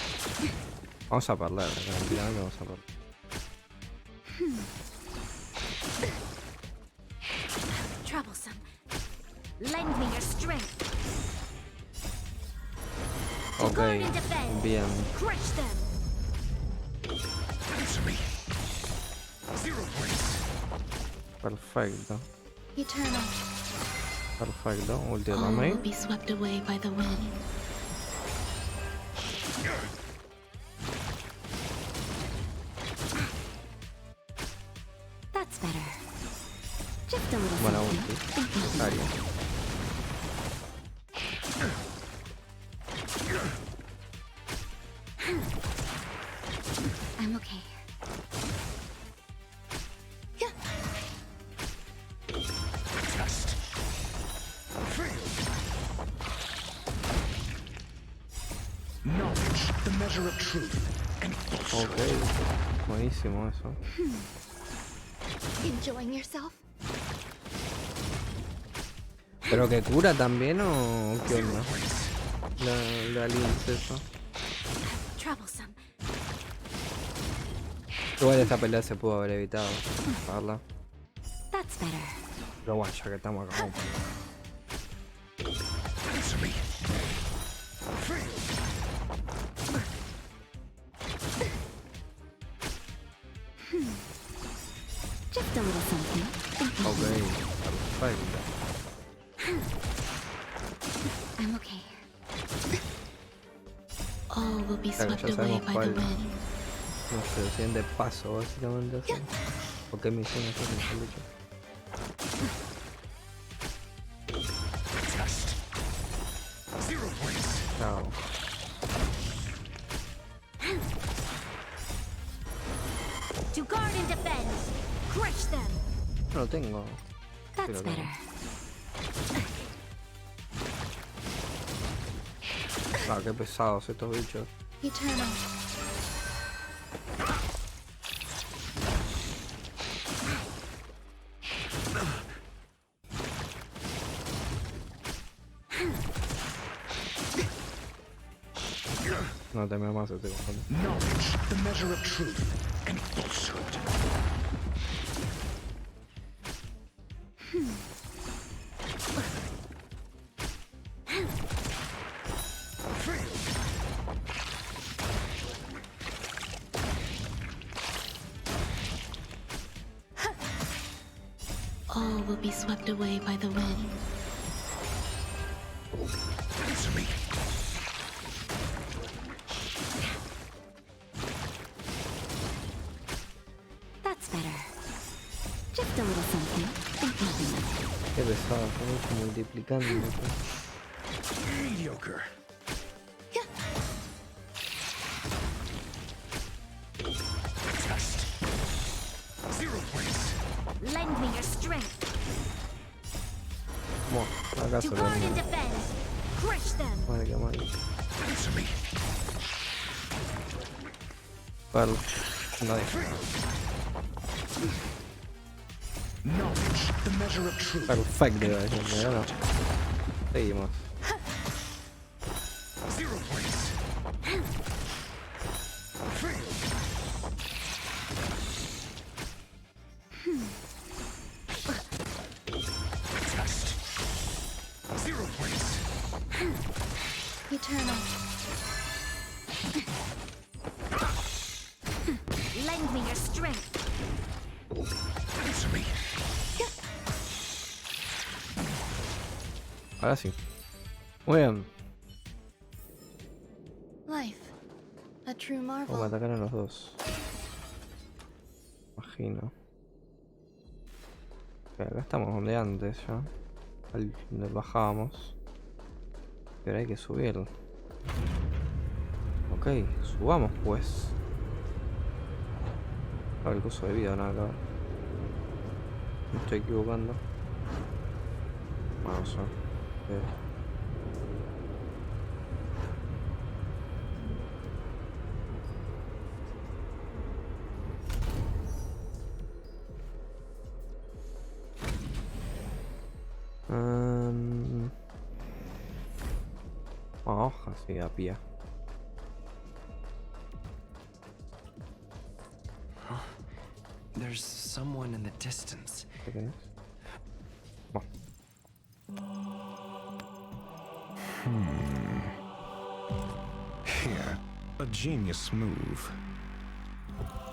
Vamos a perder, tranquilamente vamos a perder. Troublesome. Lend me your strength. Ok, bien. Crush them. Perfecto. Eternal. Perfecto. Ulti de All May. will be swept away by the wind. That's better. Just a little Buena something. ulti. Necesario. I'm okay. Knowledge, the measure of truth, and Ok. Buenísimo eso. Enjoying yourself? ¿Pero que cura también o qué onda? La lince eso. Troublesome. Igual esta pelea se pudo haber evitado. Pagarla. That's better. Pero bueno, ya que estamos acá, vamos. Just a little something. Ok, perfecto. I'm okay. All will be Claro, swept ya away sabemos by the cuál. wind. No sé, el siguiente paso básicamente así. ¿O qué misión es esa, mejor dicho? Chao. To guard and defend. Crush them. No lo tengo. Sí That's lo tengo. better. Ah, qué pesados estos bichos. Eternal. No te me más este cojón. knowledge, the measure of truth, and falsehood. All will be swept away by the wind. Answer me. That's better. Just a little something. Think nothing of it. Qué pesado, como multiplicando. Mediocre. Test. 0 points. Lend me your strength. Bueno, acá To se guard and ve. defend. Crush them. Madre que mal. Answer me. Vale. Nadie. Knowledge, the measure of truth. Perfecto, iba a decir, pero no. Seguimos. 0 points. Test. 0 points. Eternal. Lend me your strength. Answer me. Ahora sí. Muy bien. Life. A true Vamos a marvel. atacar a los dos. Imagino. Ok, acá estamos donde antes ya. Al donde bajábamos. Pero hay que subir. Ok, subamos pues. A ver el curso de vida, no acá. Me estoy equivocando. Vamos a ver. Hoja, sí, a pie. There's someone in the distance. ¿Qué tenés? Bueno. Here, a genius move.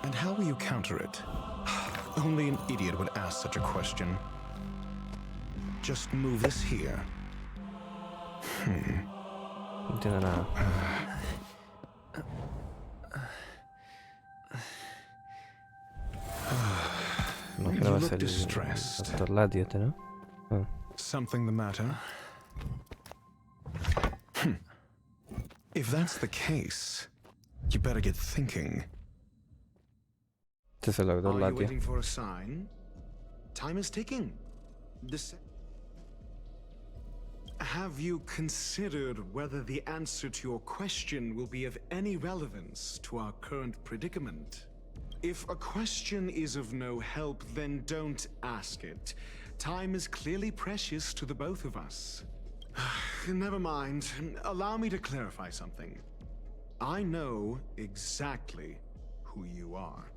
And how will you counter it? Only an idiot would ask such a question. Just move this here. No entiendo nada. Imagino You va a look ser el distressed. Dr. Lati este, ¿no? Ah. Something the matter? If that's the case, you better get thinking. Este es el Dr. Are you Lati. waiting for a sign? Time is ticking. Have you considered whether the answer to your question will be of any relevance to our current predicament? If a question is of no help, then don't ask it. Time is clearly precious to the both of us. Never mind. Allow me to clarify something. I know exactly who you are,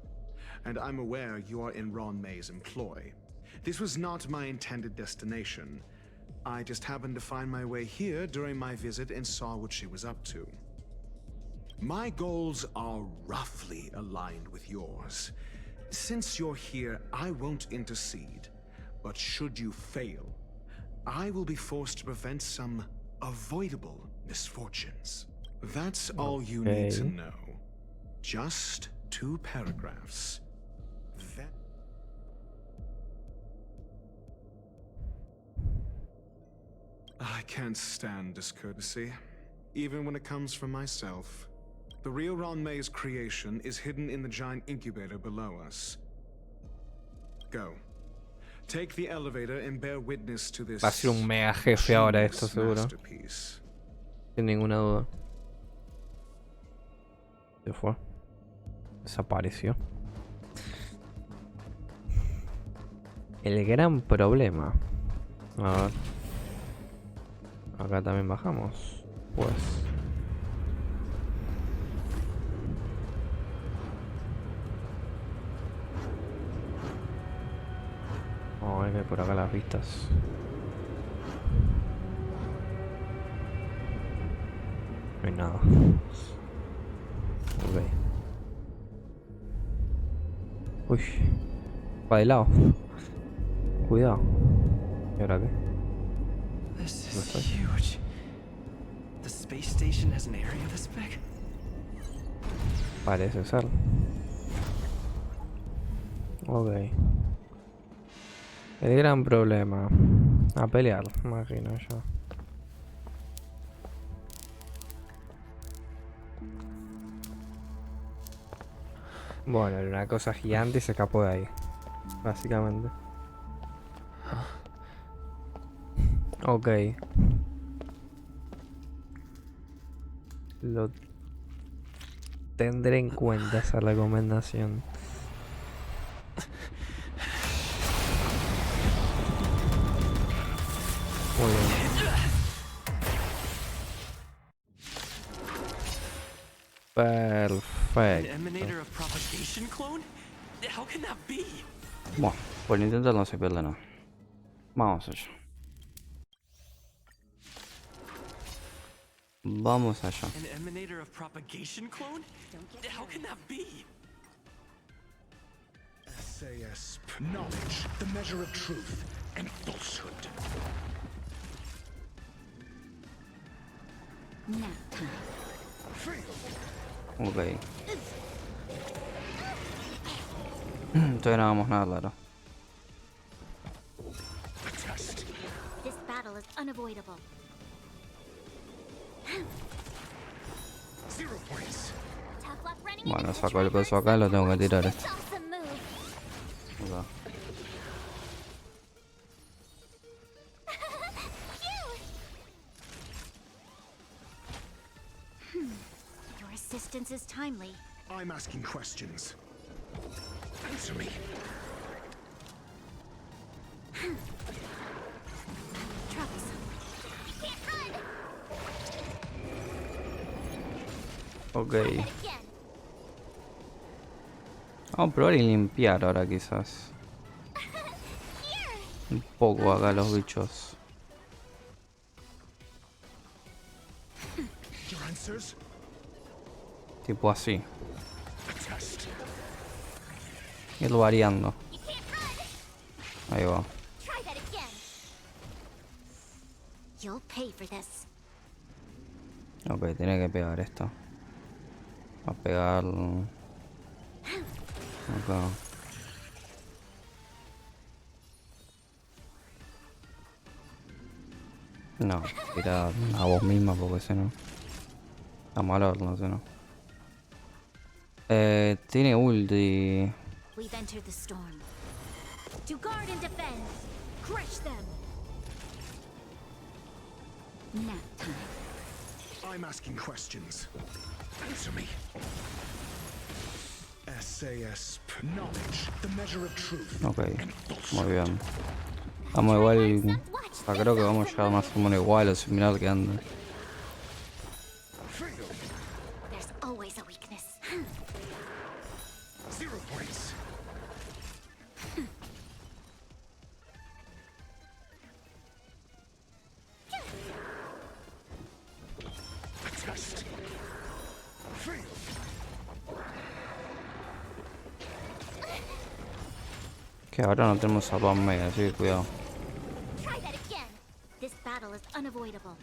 and I'm aware you are in Ron May's employ. This was not my intended destination. I just happened to find my way here during my visit and saw what she was up to. My goals are roughly aligned with yours. Since you're here, I won't intercede. But should you fail, I will be forced to prevent some avoidable misfortunes. That's all you need to know. Just 2 paragraphs. Then I can't stand discourtesy, even when it comes from myself. The real Ron May's creation is hidden in the giant incubator below us. Go. Take the elevator and bear witness to this. Va a ser un mega jefe ahora esto, genius seguro. masterpiece. Sin ninguna duda. Se fue. Desapareció. El gran problema. A ver. Acá también bajamos. Pues. Vamos a ver que hay por acá las vistas. No hay nada. Ok. Uy. Va de lado. Cuidado. ¿Y ahora qué? This ¿No is estoy? huge. The space station has an area this big? Parece ser. Ok. El gran problema. A pelear, imagino yo. Bueno, era una cosa gigante y se escapó de ahí. Básicamente. Ok. Lo tendré en cuenta esa recomendación. Muy bien. Perfecto. Emanator of propagation clone? How can that be? Bueno, por intentar no se pierde nada. Vamos allá. Vamos allá. An emanator of propagation clone? How can that be? SAS, knowledge, the measure of truth and falsehood. Nap time. Ok. Todavía no vamos nada claro. This battle is unavoidable. 0 points. Tough luck running Bueno, saco el peso acá y lo tengo que tirar esto. awesome move. Ok. Your assistance is timely. I'm asking questions. Answer me. Troublesome. You can't run. Ok. Again. Vamos a probar y limpiar ahora quizás. Un poco acá los bichos. Your answers? Tipo así. A test. Ir variando. You can't run. Ahí va. Try that again. You'll pay for this. Ok, tiene que pegar esto. Va a pegar... Acá. No, tira a vos misma porque si no... Está malo, no sé, no. Tiene ulti. We've entered the storm. To guard and defend. Crush them. Nap time. I'm asking questions. Answer me. SAS, knowledge, the measure of truth. Ok, muy bien. Vamos igual... creo que vamos a llegar más o menos igual o similar que antes. There's always a weakness. 0 points. A test. Fail. Que ahora no tenemos a Pan Mega, así que cuidado. Try that again. This battle is unavoidable.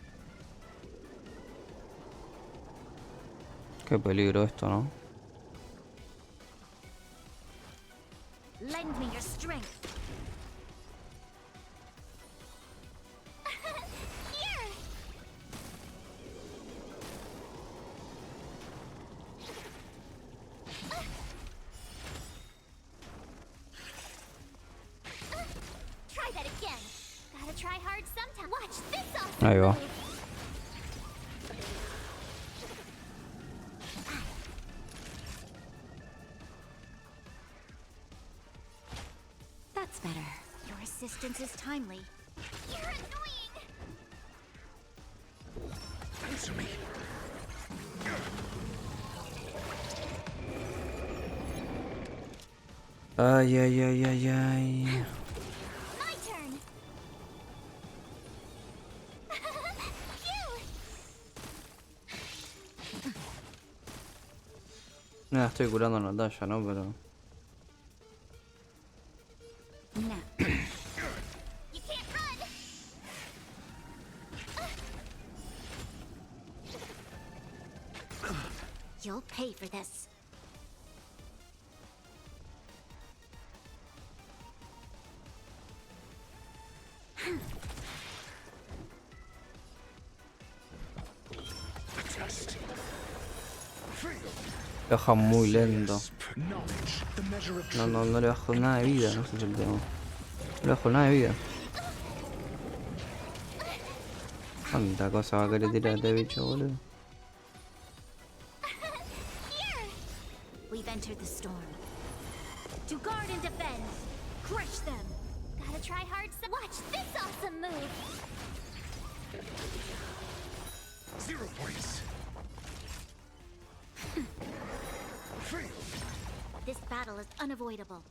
Qué peligro esto, ¿no? Lend me your strength. Here. Try that again. Gotta try hard sometime. Watch this awesome Ahí va. move. That's better. Your assistance is timely. You're annoying. Answer me. Ay, ay, ay, ay, ay. My turn. Phew. Nada, estoy curando a Natalia, ¿no? Pero... Nap. You can't run. You'll pay for this. Baja muy lento. No le bajo nada de vida, no sé si el tema. No le bajo nada de vida. ¿Cuánta cosa va a querer tirar este bicho, boludo? We've entered the storm. To guard and defend. Crush them. Gotta try hard. Watch this awesome move. 0 points. This battle is unavoidable.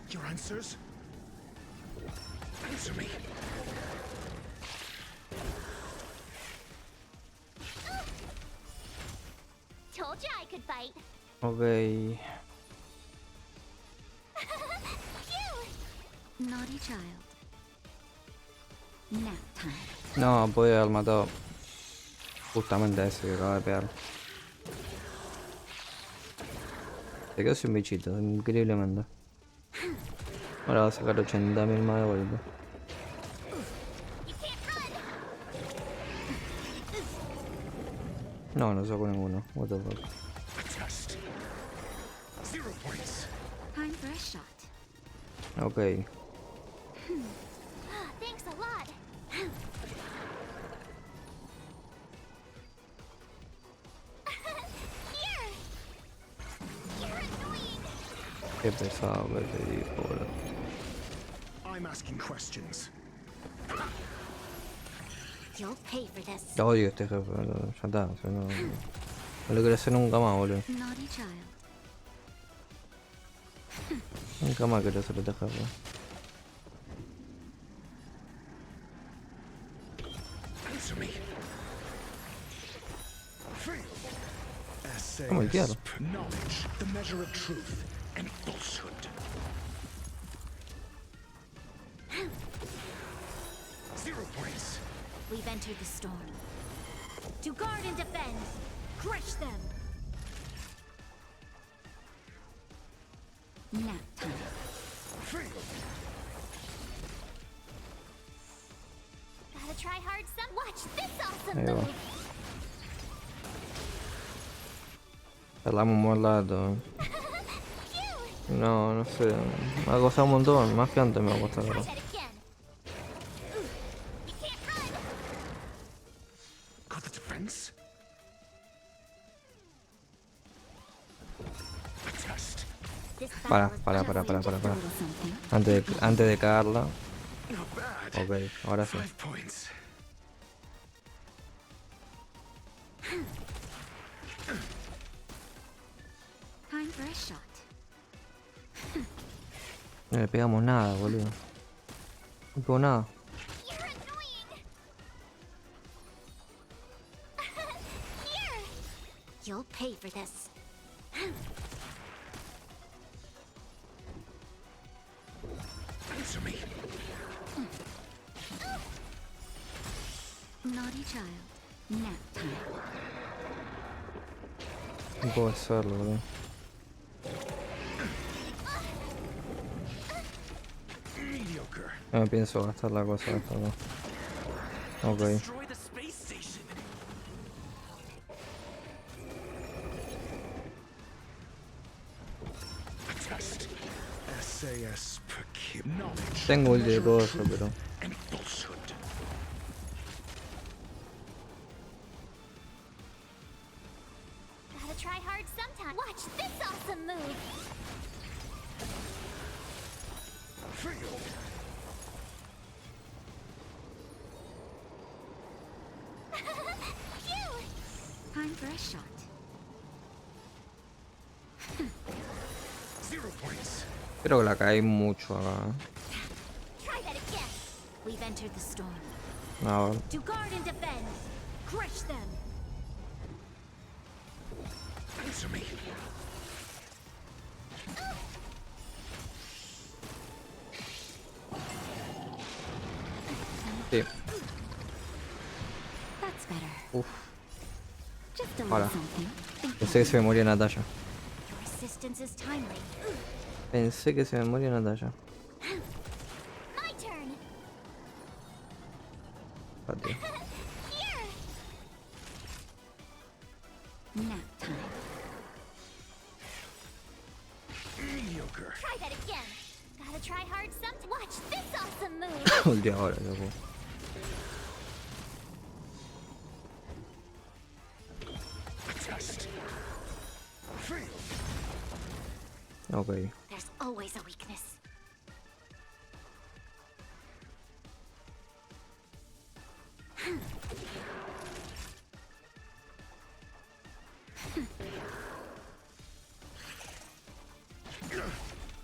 Your answers? Answer me. Told you I could fight. Ok. Naughty child. Nap time. No, podía haber matado justamente a ese que acaba de pegar. Se quedó sin bichito, increíblemente. Ahora va a sacar 80.000 más de vuelta. No, no sacó ninguno. What the fuck. Time for a shot. Ok. Thanks a lot. Qué pesado que te dijo, boludo. I'm asking questions. You'll pay for this. Lo odio este jefe, boludo. Ya está. O sea, no lo quiero hacer nunca más, boludo. Naughty child. Nunca más quiero hacer este jefe. Answer me. Como el quiero. Knowledge, the measure of truth and falsehood. Zero points. We've entered the storm. To guard and defend. Crush them. Nap time. Gotta try hard some. Watch this awesome Ahí va. move. Tardamos un buen rato. No, no sé. Me ha costado un montón. Más que antes me va a costar. Try that again. Got the defense? A test. This Para. battle is unavoidable. Antes de cagarla. Not bad. Ok, ahora sí. 5 points. Time for a shot. No le pegamos nada, boludo. No pegó nada. You're annoying. Here. You'll pay for this. Answer me. Naughty child. Nap time. No puedo hacerlo, boludo. Mediocre. No me pienso gastar la cosa esta, ¿no? Ok. Destroy the space station. A test. SAS per kid. Knowledge. Tengo the ulti de measure of cosa, truth pero. and falsehood. Gotta try hard sometime. Watch this awesome move. Fail. Phew. Time for a shot. 0 points. Creo que la caí mucho acá. Try that again. We've entered the storm. A ver. To guard and defend. Crush them. Answer me. Sí. Uf. Just a Ahora. little something. Pensé que se me moría Natalia. Your assistance is timely. Pensé que se me moría Natalia. My turn. Espérate. Here. Nap time. Mediocre. Try that again. Gotta try hard some. Watch this awesome move. Ulti ahora, loco. Ok. There's always a weakness.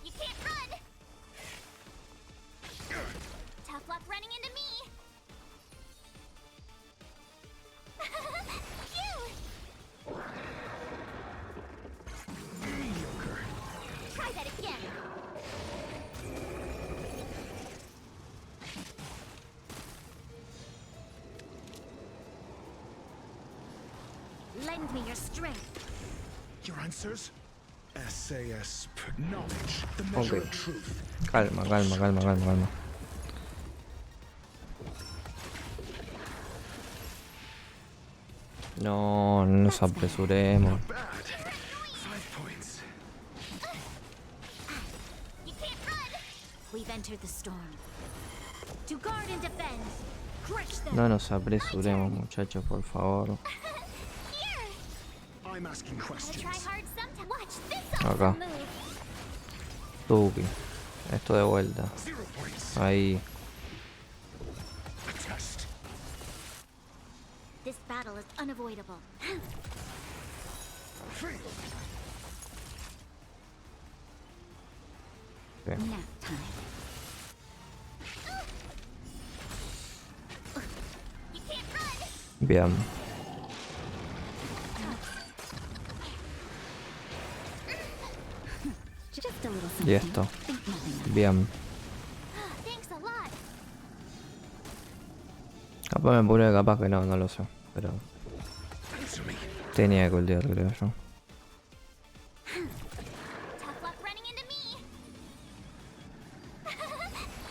You can't run. Tough luck running into me. Phew. Try that again. Lend me your strength. Your answers? SAS knowledge, the measure Ok. of truth. Calma, calma, calma, calma, calma. No, no nos apresuremos. You can't run. We've entered the storm. To guard and defend. Crush them. No nos apresuremos, muchachos, por favor. I'm asking Gotta questions. try hard sometime. Watch this Acá. awesome move. Tuki. Esto de vuelta. Ahí. This battle is unavoidable. Ok. Nap time. You can't run. Bien. Just a little Y something. esto. Think nothing of it. Bien. Thanks a lot. Capaz me apuré, capaz que no, no lo sé. Pero tenía que ultiar, creo yo. Tough luck running into me.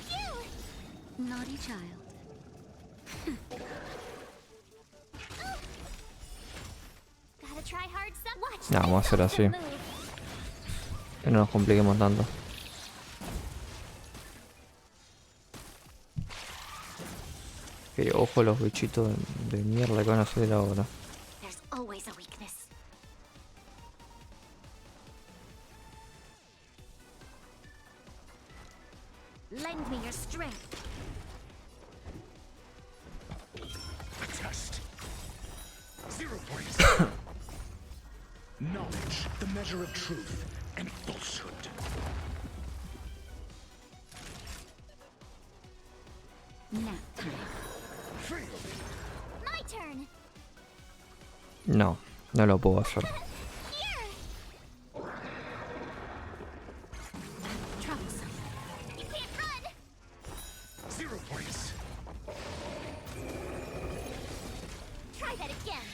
Phew. Naughty child. Gotta try hard some. Watch No, vamos a hacer así. this move. Que no nos compliquemos tanto. Que ojo los bichitos de mierda que van a hacer ahora. There's always a weakness. Lend me your strength. Test. 0 points. Knowledge, the measure of truth and falsehood. Nap time. My turn. No, no lo puedo hacer. Here. Troublesome. You can't run. 0 points. Try that again.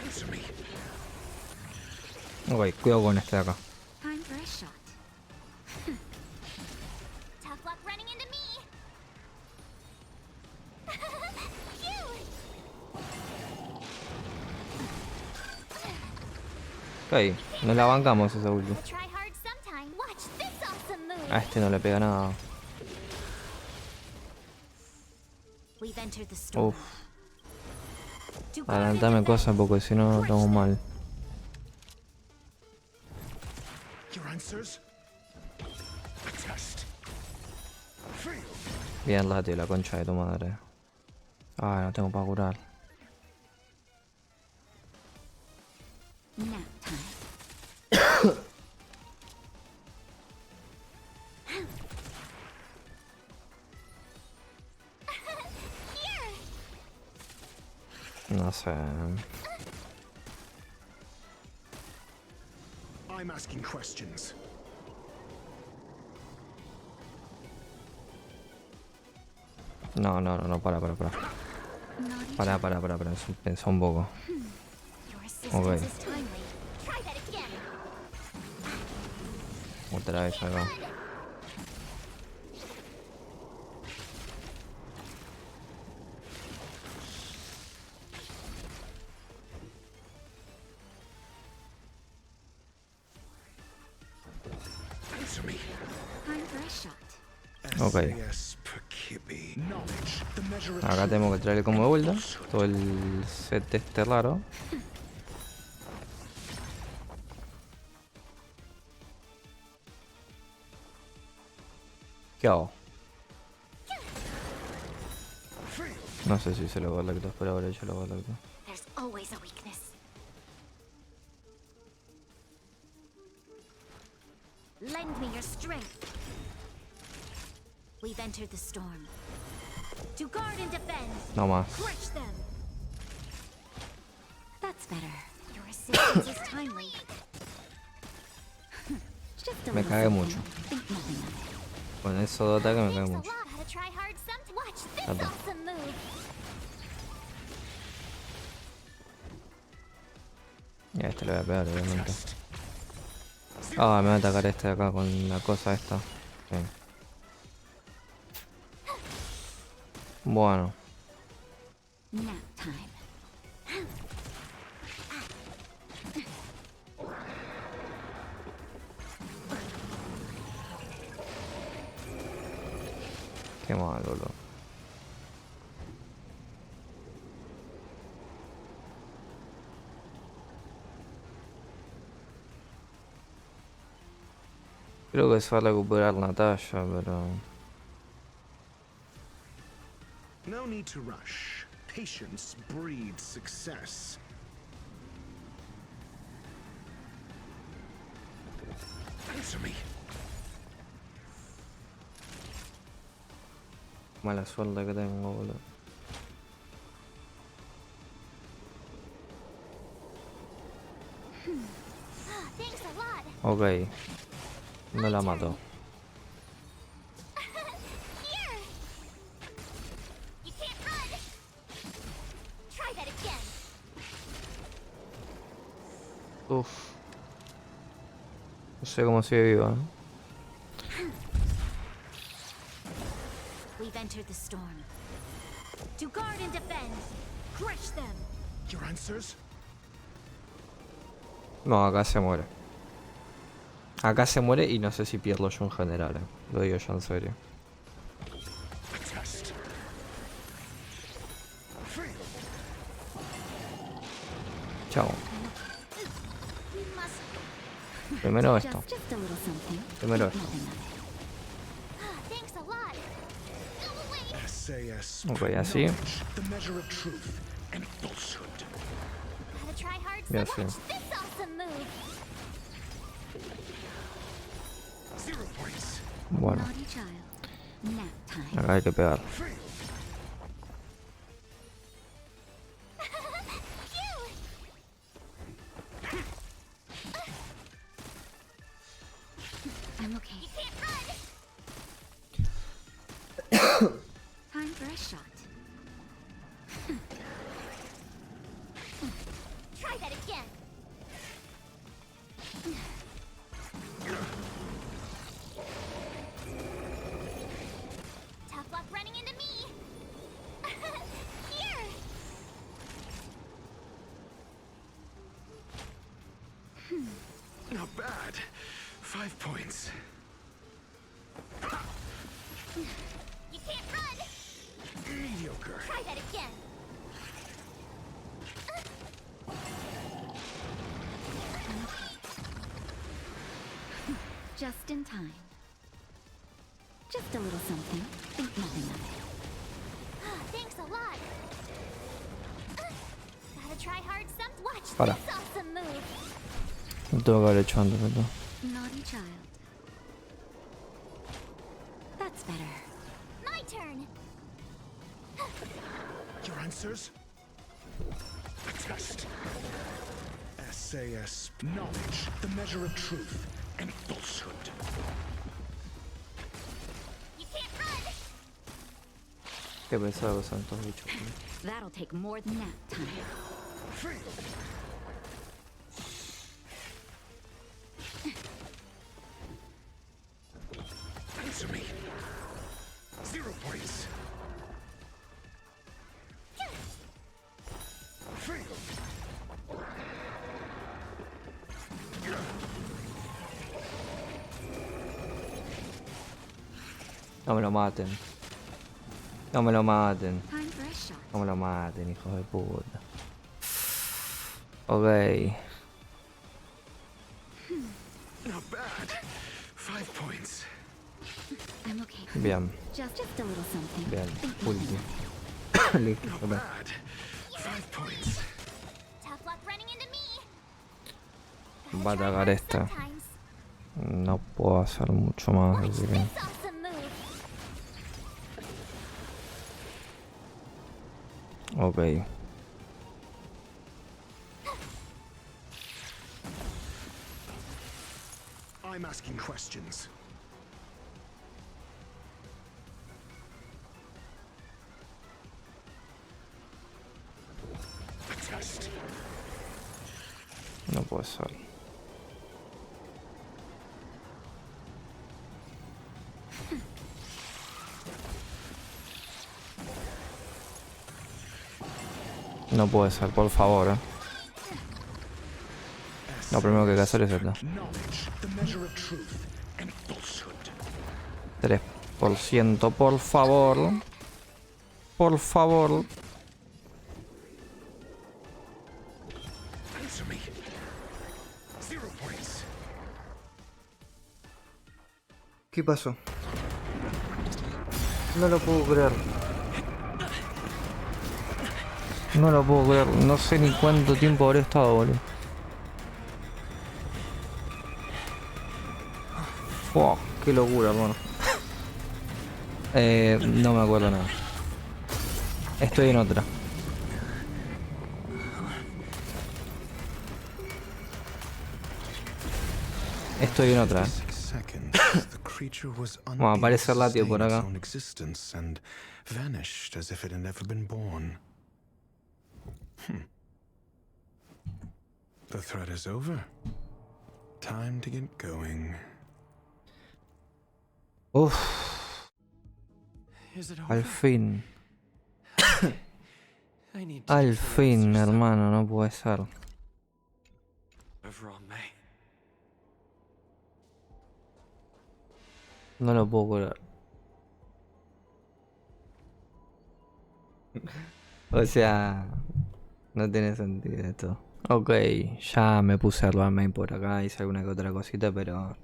Answer me. Ok, cuidado con este de acá. Time for a shot. Tough luck running into me. Phew. Ok, nos la bancamos esa ulti. Try hard sometime. Watch this awesome move. A este no le pega nada. We've entered the storm. Uf. Adelantame cosas porque si no estamos mal. Your answers? Test. Bien, Lati, la concha de tu madre. Ay, no tengo para curar. Nap time. No sé. I'm asking questions. No, para. Para. Pensá un poco. Ok. Otra vez acá. Answer me. Ok. SAS Perkibi. Knowledge, the measure of Acá tenemos que traerle como de vuelta todo el set este raro. ¿Qué hago? No sé si se lo galactos, por ahora yo lo galacto. There's always a weakness. Lend me your strength. We've entered the storm. To guard and defend. No más. Crush them. That's better. Your assistance is timely. Just a Me little cagué something. mucho. Think nothing of it. Con eso de ataque me cagué Thanks a mucho. lot how to try hard some. Watch this Ya está. awesome move. Y a este le voy a pegar, obviamente. Ah, me va a atacar este de acá con la cosa esta. Sí. Bueno. Nap time. Qué mal, boludo. Creo que se va a recuperar Natalia, pero... No need to rush. Patience breeds success. Answer me. Mala suerte que tengo, boludo. Thanks a lot. Ok. No la mato. Here. You can't run. Try that again. Uf. No sé cómo sigue viva, ¿no? We've entered the storm. To guard and defend. Crush them. Your answers? No, acá se muere. Acá se muere y no sé si pierdo yo en general, Lo digo yo en serio. Test. Chao. We must. Primero esto. Just a little something. Primero Think esto. nothing of it. Thanks a lot. Go away. SAS Ok, así. knowledge, the measure of truth and falsehood. Gotta try hard. Y So así. watch this awesome move. 0 points. Bueno. Naughty child. Nap time. Acá hay que pegar. I'm okay. You can't run. Time for a shot. Try that again. Tough luck running into me. Here. Not bad. 5 points. You can't run. Mediocre. Try that again. Just in time. Just a little something. Think nothing of it. Thanks a lot. Gotta try hard some. Watch Para. this awesome move. No tengo que haber hecho antes, ¿verdad? Naughty child. That's better. My turn. Your answers? A test. SAS knowledge, the measure of truth and falsehood. You can't run. Qué pesados son estos bichos. That'll take more than nap time. Answer me. 0 points. Fail. No me lo maten. No me lo maten. Time for a shot. No me lo maten, hijos de puta. Ok. Not bad. 5 points. I'm okay. Bien. Just a little something. Bien. Think Ulti. Listo. Not ok. bad. 5 points. Tough luck running into me. Va a atacar esta. No puedo hacer mucho más. Así que... Awesome move. Ok. I'm asking questions. A test. No puede ser. No puede ser, por favor. Lo primero que hay que hacer es esto. Knowledge, the measure of truth and falsehood. 3%, por favor. Por favor. Answer me. 0 points. ¿Qué pasó? No lo puedo creer. No lo puedo creer. No sé ni cuánto tiempo habré estado, boludo. Wow, qué locura, hermano. No me acuerdo nada. Estoy en otra. Estoy en otra. Vamos a aparecer Latio por acá. The threat is over. Time to get going. Uff. Al fin. Al fin, hermano, no puede ser. No lo puedo creer. O sea, no tiene sentido esto. Ok, ya me puse a Ruan por acá, hice alguna que otra cosita, pero...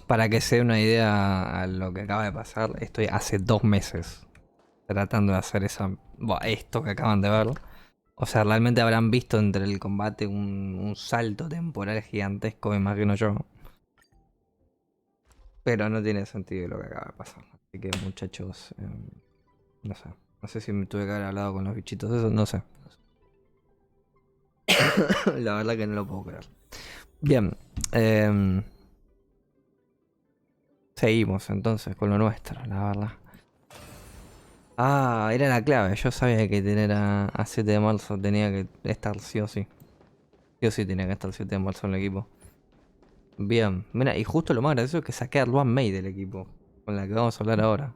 para que se dé una idea a lo que acaba de pasar, estoy hace 2 meses tratando de hacer esto que acaban de ver. O sea, realmente habrán visto entre el combate un salto temporal gigantesco, me imagino yo. Pero no tiene sentido lo que acaba de pasar. Así que muchachos, no sé. No sé si me tuve que haber hablado con los bichitos, eso no sé. La verdad que no lo puedo creer. Bien. Seguimos entonces con lo nuestro, la verdad. Ah, era la clave. Yo sabía que tener a 7 de marzo tenía que estar sí o sí. Sí o sí tenía que estar 7 de marzo en el equipo. Bien, mira, y justo lo más gracioso es que saqué a Ruan Mei del equipo, con la que vamos a hablar ahora.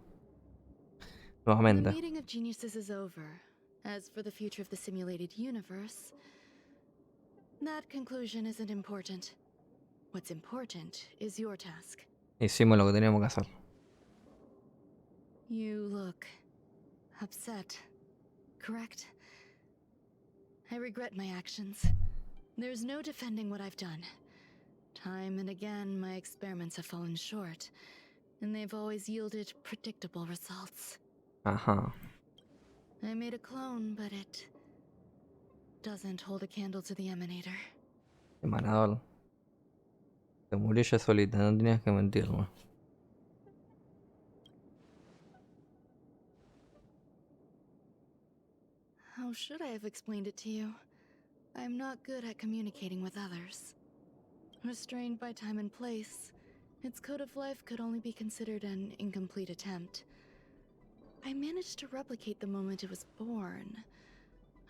Nuevamente. The meeting of geniuses is over. As for the future of the simulated universe, that conclusion isn't important. What's important is your task. Hicimos lo que teníamos que hacer. You look upset, correct? I regret my actions. There's no defending what I've done. Time and again, my experiments have fallen short, and they've always yielded predictable results. Ajá. I made a clone, but it doesn't hold a candle to the Emanator. Emanador. Se murió ella solita, no tenías que mentirme. How should I have explained it to you? I'm not good at communicating with others. Restrained by time and place, its code of life could only be considered an incomplete attempt. I managed to replicate the moment it was born.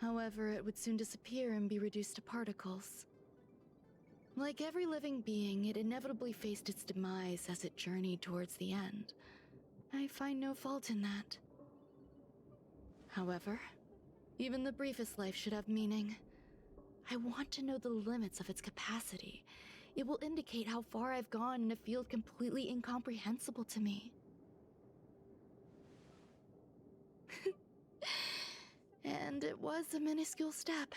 However, it would soon disappear and be reduced to particles. Like every living being, it inevitably faced its demise as it journeyed towards the end. I find no fault in that. However, even the briefest life should have meaning. I want to know the limits of its capacity. It will indicate how far I've gone in a field completely incomprehensible to me. And it was a minuscule step,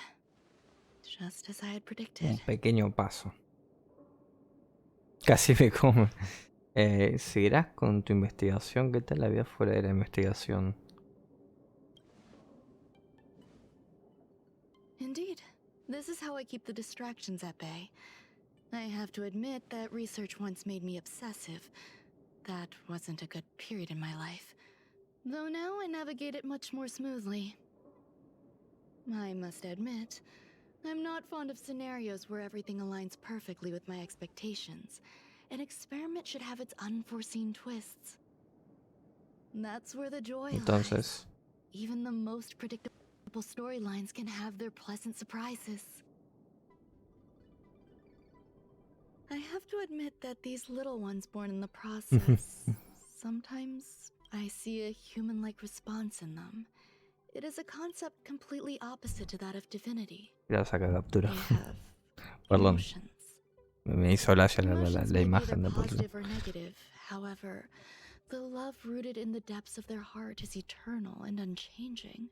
just as I had predicted. Un pequeño paso. Casi me come. ¿Seguirás con tu investigación? ¿Qué tal la vida fuera de la investigación? Indeed, this is how I keep the distractions at bay. I have to admit that research once made me obsessive. That wasn't a good period in my life. Though now I navigate it much more smoothly. I must admit, I'm not fond of scenarios where everything aligns perfectly with my expectations. An experiment should have its unforeseen twists. That's where the joy Entonces, lies. Even the most predictable storylines can have their pleasant surprises. I have to admit that these little ones born in the process, sometimes I see a human-like response in them. It is a concept completely opposite to that of divinity. ya saca captura. They have Perdón. emotions. Me hizo gracia Emotions la may be imagen either de por positive or negative. However, the love rooted in the depths of their heart is eternal and unchanging.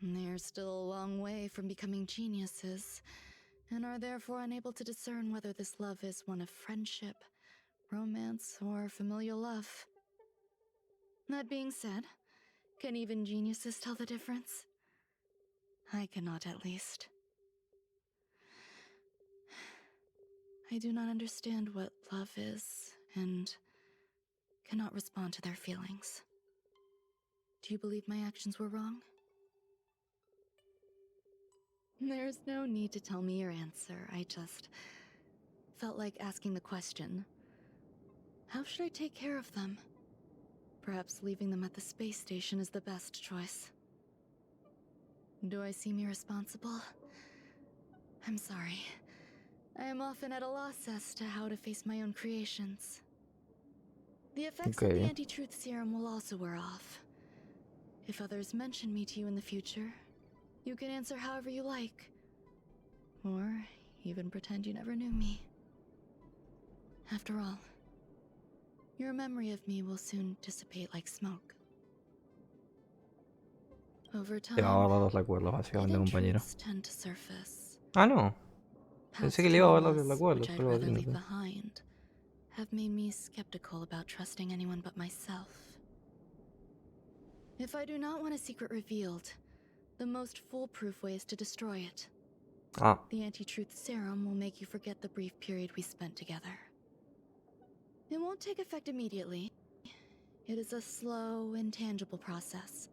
They're still a long way from becoming geniuses, and are therefore unable to discern whether this love is one of friendship, romance, or familial love. That being said, can even geniuses tell the difference? I cannot, at least. I do not understand what love is, and cannot respond to their feelings. Do you believe my actions were wrong? There's no need to tell me your answer. I just felt like asking the question. How should I take care of them? Perhaps leaving them at the space station is the best choice. Do I seem irresponsible? I'm sorry. I am often at a loss as to how to face my own creations. The effects of the anti-truth serum will also wear off. If others mention me to you in the future, you can answer however you like. Or even pretend you never knew me. After all, your memory of me will soon dissipate like smoke. Over Te va a time, guardar los recuerdos, básicamente, compañero. truths tend to surface. Ah, no. Past Pensé que le iba a guardar traumas, los recuerdos, which I'd pero rather leave entiendo. behind, have made me skeptical about trusting anyone but myself. If I do not want a secret revealed, the most foolproof way is to destroy it. Ah. The anti-truth serum will make you forget the brief period we spent together. It won't take effect immediately. It is a slow, intangible process,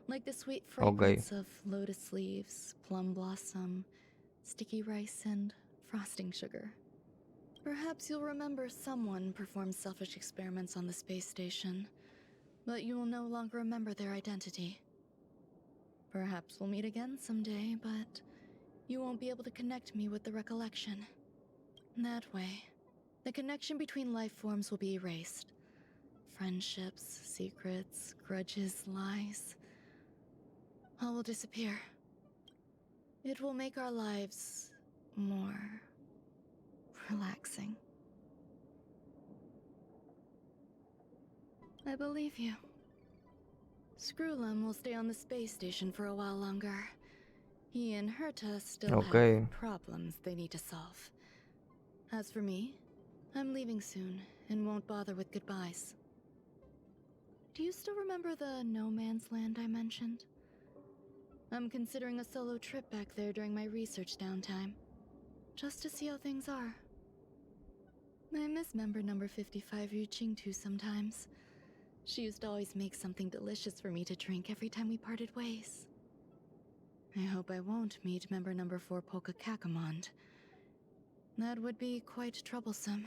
like the sweet fragrance of lotus leaves, plum blossom, sticky rice, and frosting sugar. Perhaps you'll remember someone performed selfish experiments on the space station, but you will no longer remember their identity. Perhaps we'll meet again someday, but you won't be able to connect me with the recollection. That way, the connection between life forms will be erased. Friendships, secrets, grudges, lies, all will disappear. It will make our lives more relaxing. I believe you. Screwlum will stay on the space station for a while longer. He and Herta still have problems they need to solve. As for me, I'm leaving soon and won't bother with goodbyes. Do you still remember the no man's land I mentioned? I'm considering a solo trip back there during my research downtime, just to see how things are. I miss member number 55 Yu Qingtu sometimes. She used to always make something delicious for me to drink every time we parted ways. I hope I won't meet member number 4 Polka Kakamond. That would be quite troublesome.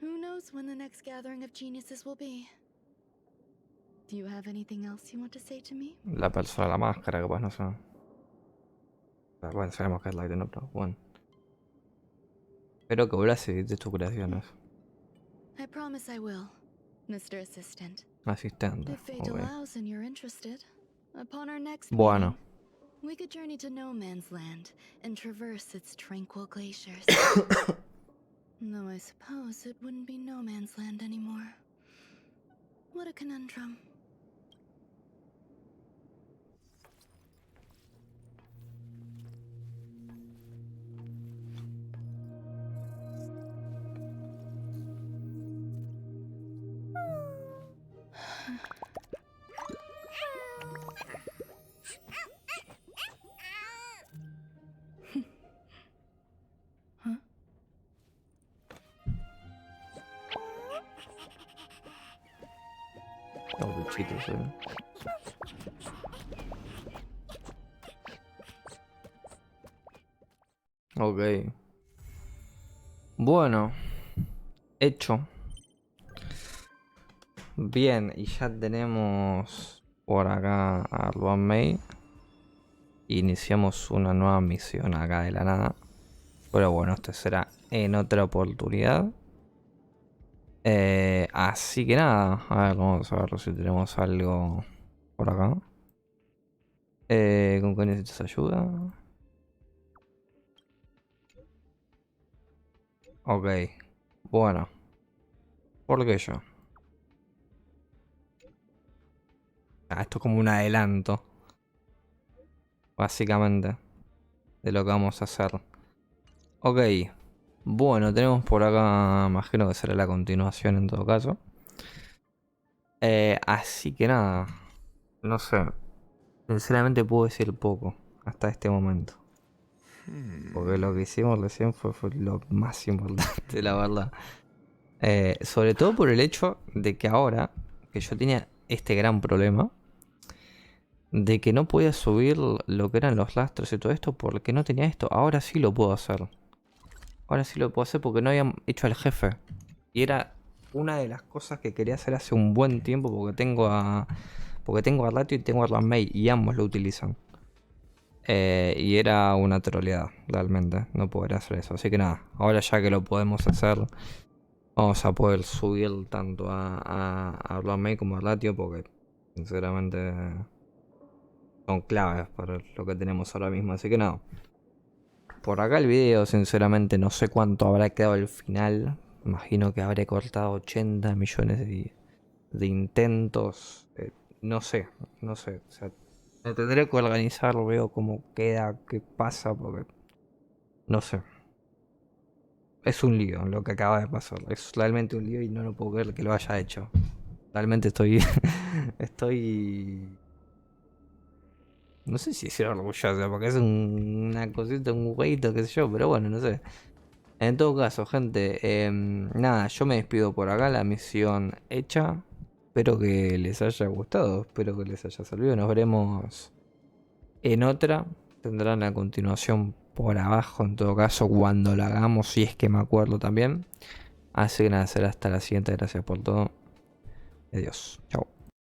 Who knows when the next gathering of geniuses will be? Do you have anything else you want to say to me? La persona, la máscara, capaz, no sé. Bueno, sabemos que es Light, ¿no? Pero bueno. Espero que vuelvas a seguir tus creaciones. I promise I will, Mr. Assistant. Asistente. If fate Ok. allows and you're interested, upon our next Bueno. meeting, we could journey to No Man's Land and traverse its tranquil glaciers. Though I suppose it wouldn't be No Man's Land anymore. What a conundrum. Los bichitos, Ok. Bueno. Hecho. Bien, y ya tenemos por acá a Ruan Mei. Iniciamos una nueva misión acá de la nada. Pero bueno, esto será en otra oportunidad. Así que nada, a ver, vamos a ver si tenemos algo por acá. ¿Con qué necesitas ayuda? Ok, bueno. ¿Por qué yo? Esto es como un adelanto, básicamente, de lo que vamos a hacer. Ok. Bueno, tenemos por acá, imagino que será la continuación en todo caso. Así que nada, no sé. Sinceramente puedo decir poco hasta este momento. Porque lo que hicimos recién fue lo más importante, la verdad. Sobre todo por el hecho de que ahora, que yo tenía este gran problema, de que no podía subir lo que eran los rastros y todo esto porque no tenía esto. Ahora sí lo puedo hacer. Ahora sí lo puedo hacer porque no habían hecho al jefe. Y era una de las cosas que quería hacer hace un buen tiempo porque tengo a Ratio y tengo a Ramei y ambos lo utilizan. Y era una troleada, realmente, no poder hacer eso. Así que nada, ahora ya que lo podemos hacer, vamos a poder subir tanto a Ramei como a Ratio porque sinceramente son claves para lo que tenemos ahora mismo. Así que nada. Por acá el video, sinceramente, no sé cuánto habrá quedado el final. Imagino que habré cortado 80 millones de intentos. No sé. O sea, me tendré que organizar, veo cómo queda, qué pasa, porque no sé. Es un lío lo que acaba de pasar. Es realmente un lío y no lo puedo creer que lo haya hecho. Realmente estoy... No sé si decir orgulloso, porque es una cosita, un jueguito, qué sé yo, pero bueno, no sé. En todo caso, gente, nada, yo me despido por acá, la misión hecha. Espero que les haya gustado, espero que les haya servido. Nos veremos en otra. Tendrán la continuación por abajo, en todo caso, cuando la hagamos, si es que me acuerdo también. Así que nada, será hasta la siguiente. Gracias por todo. Adiós. Chao.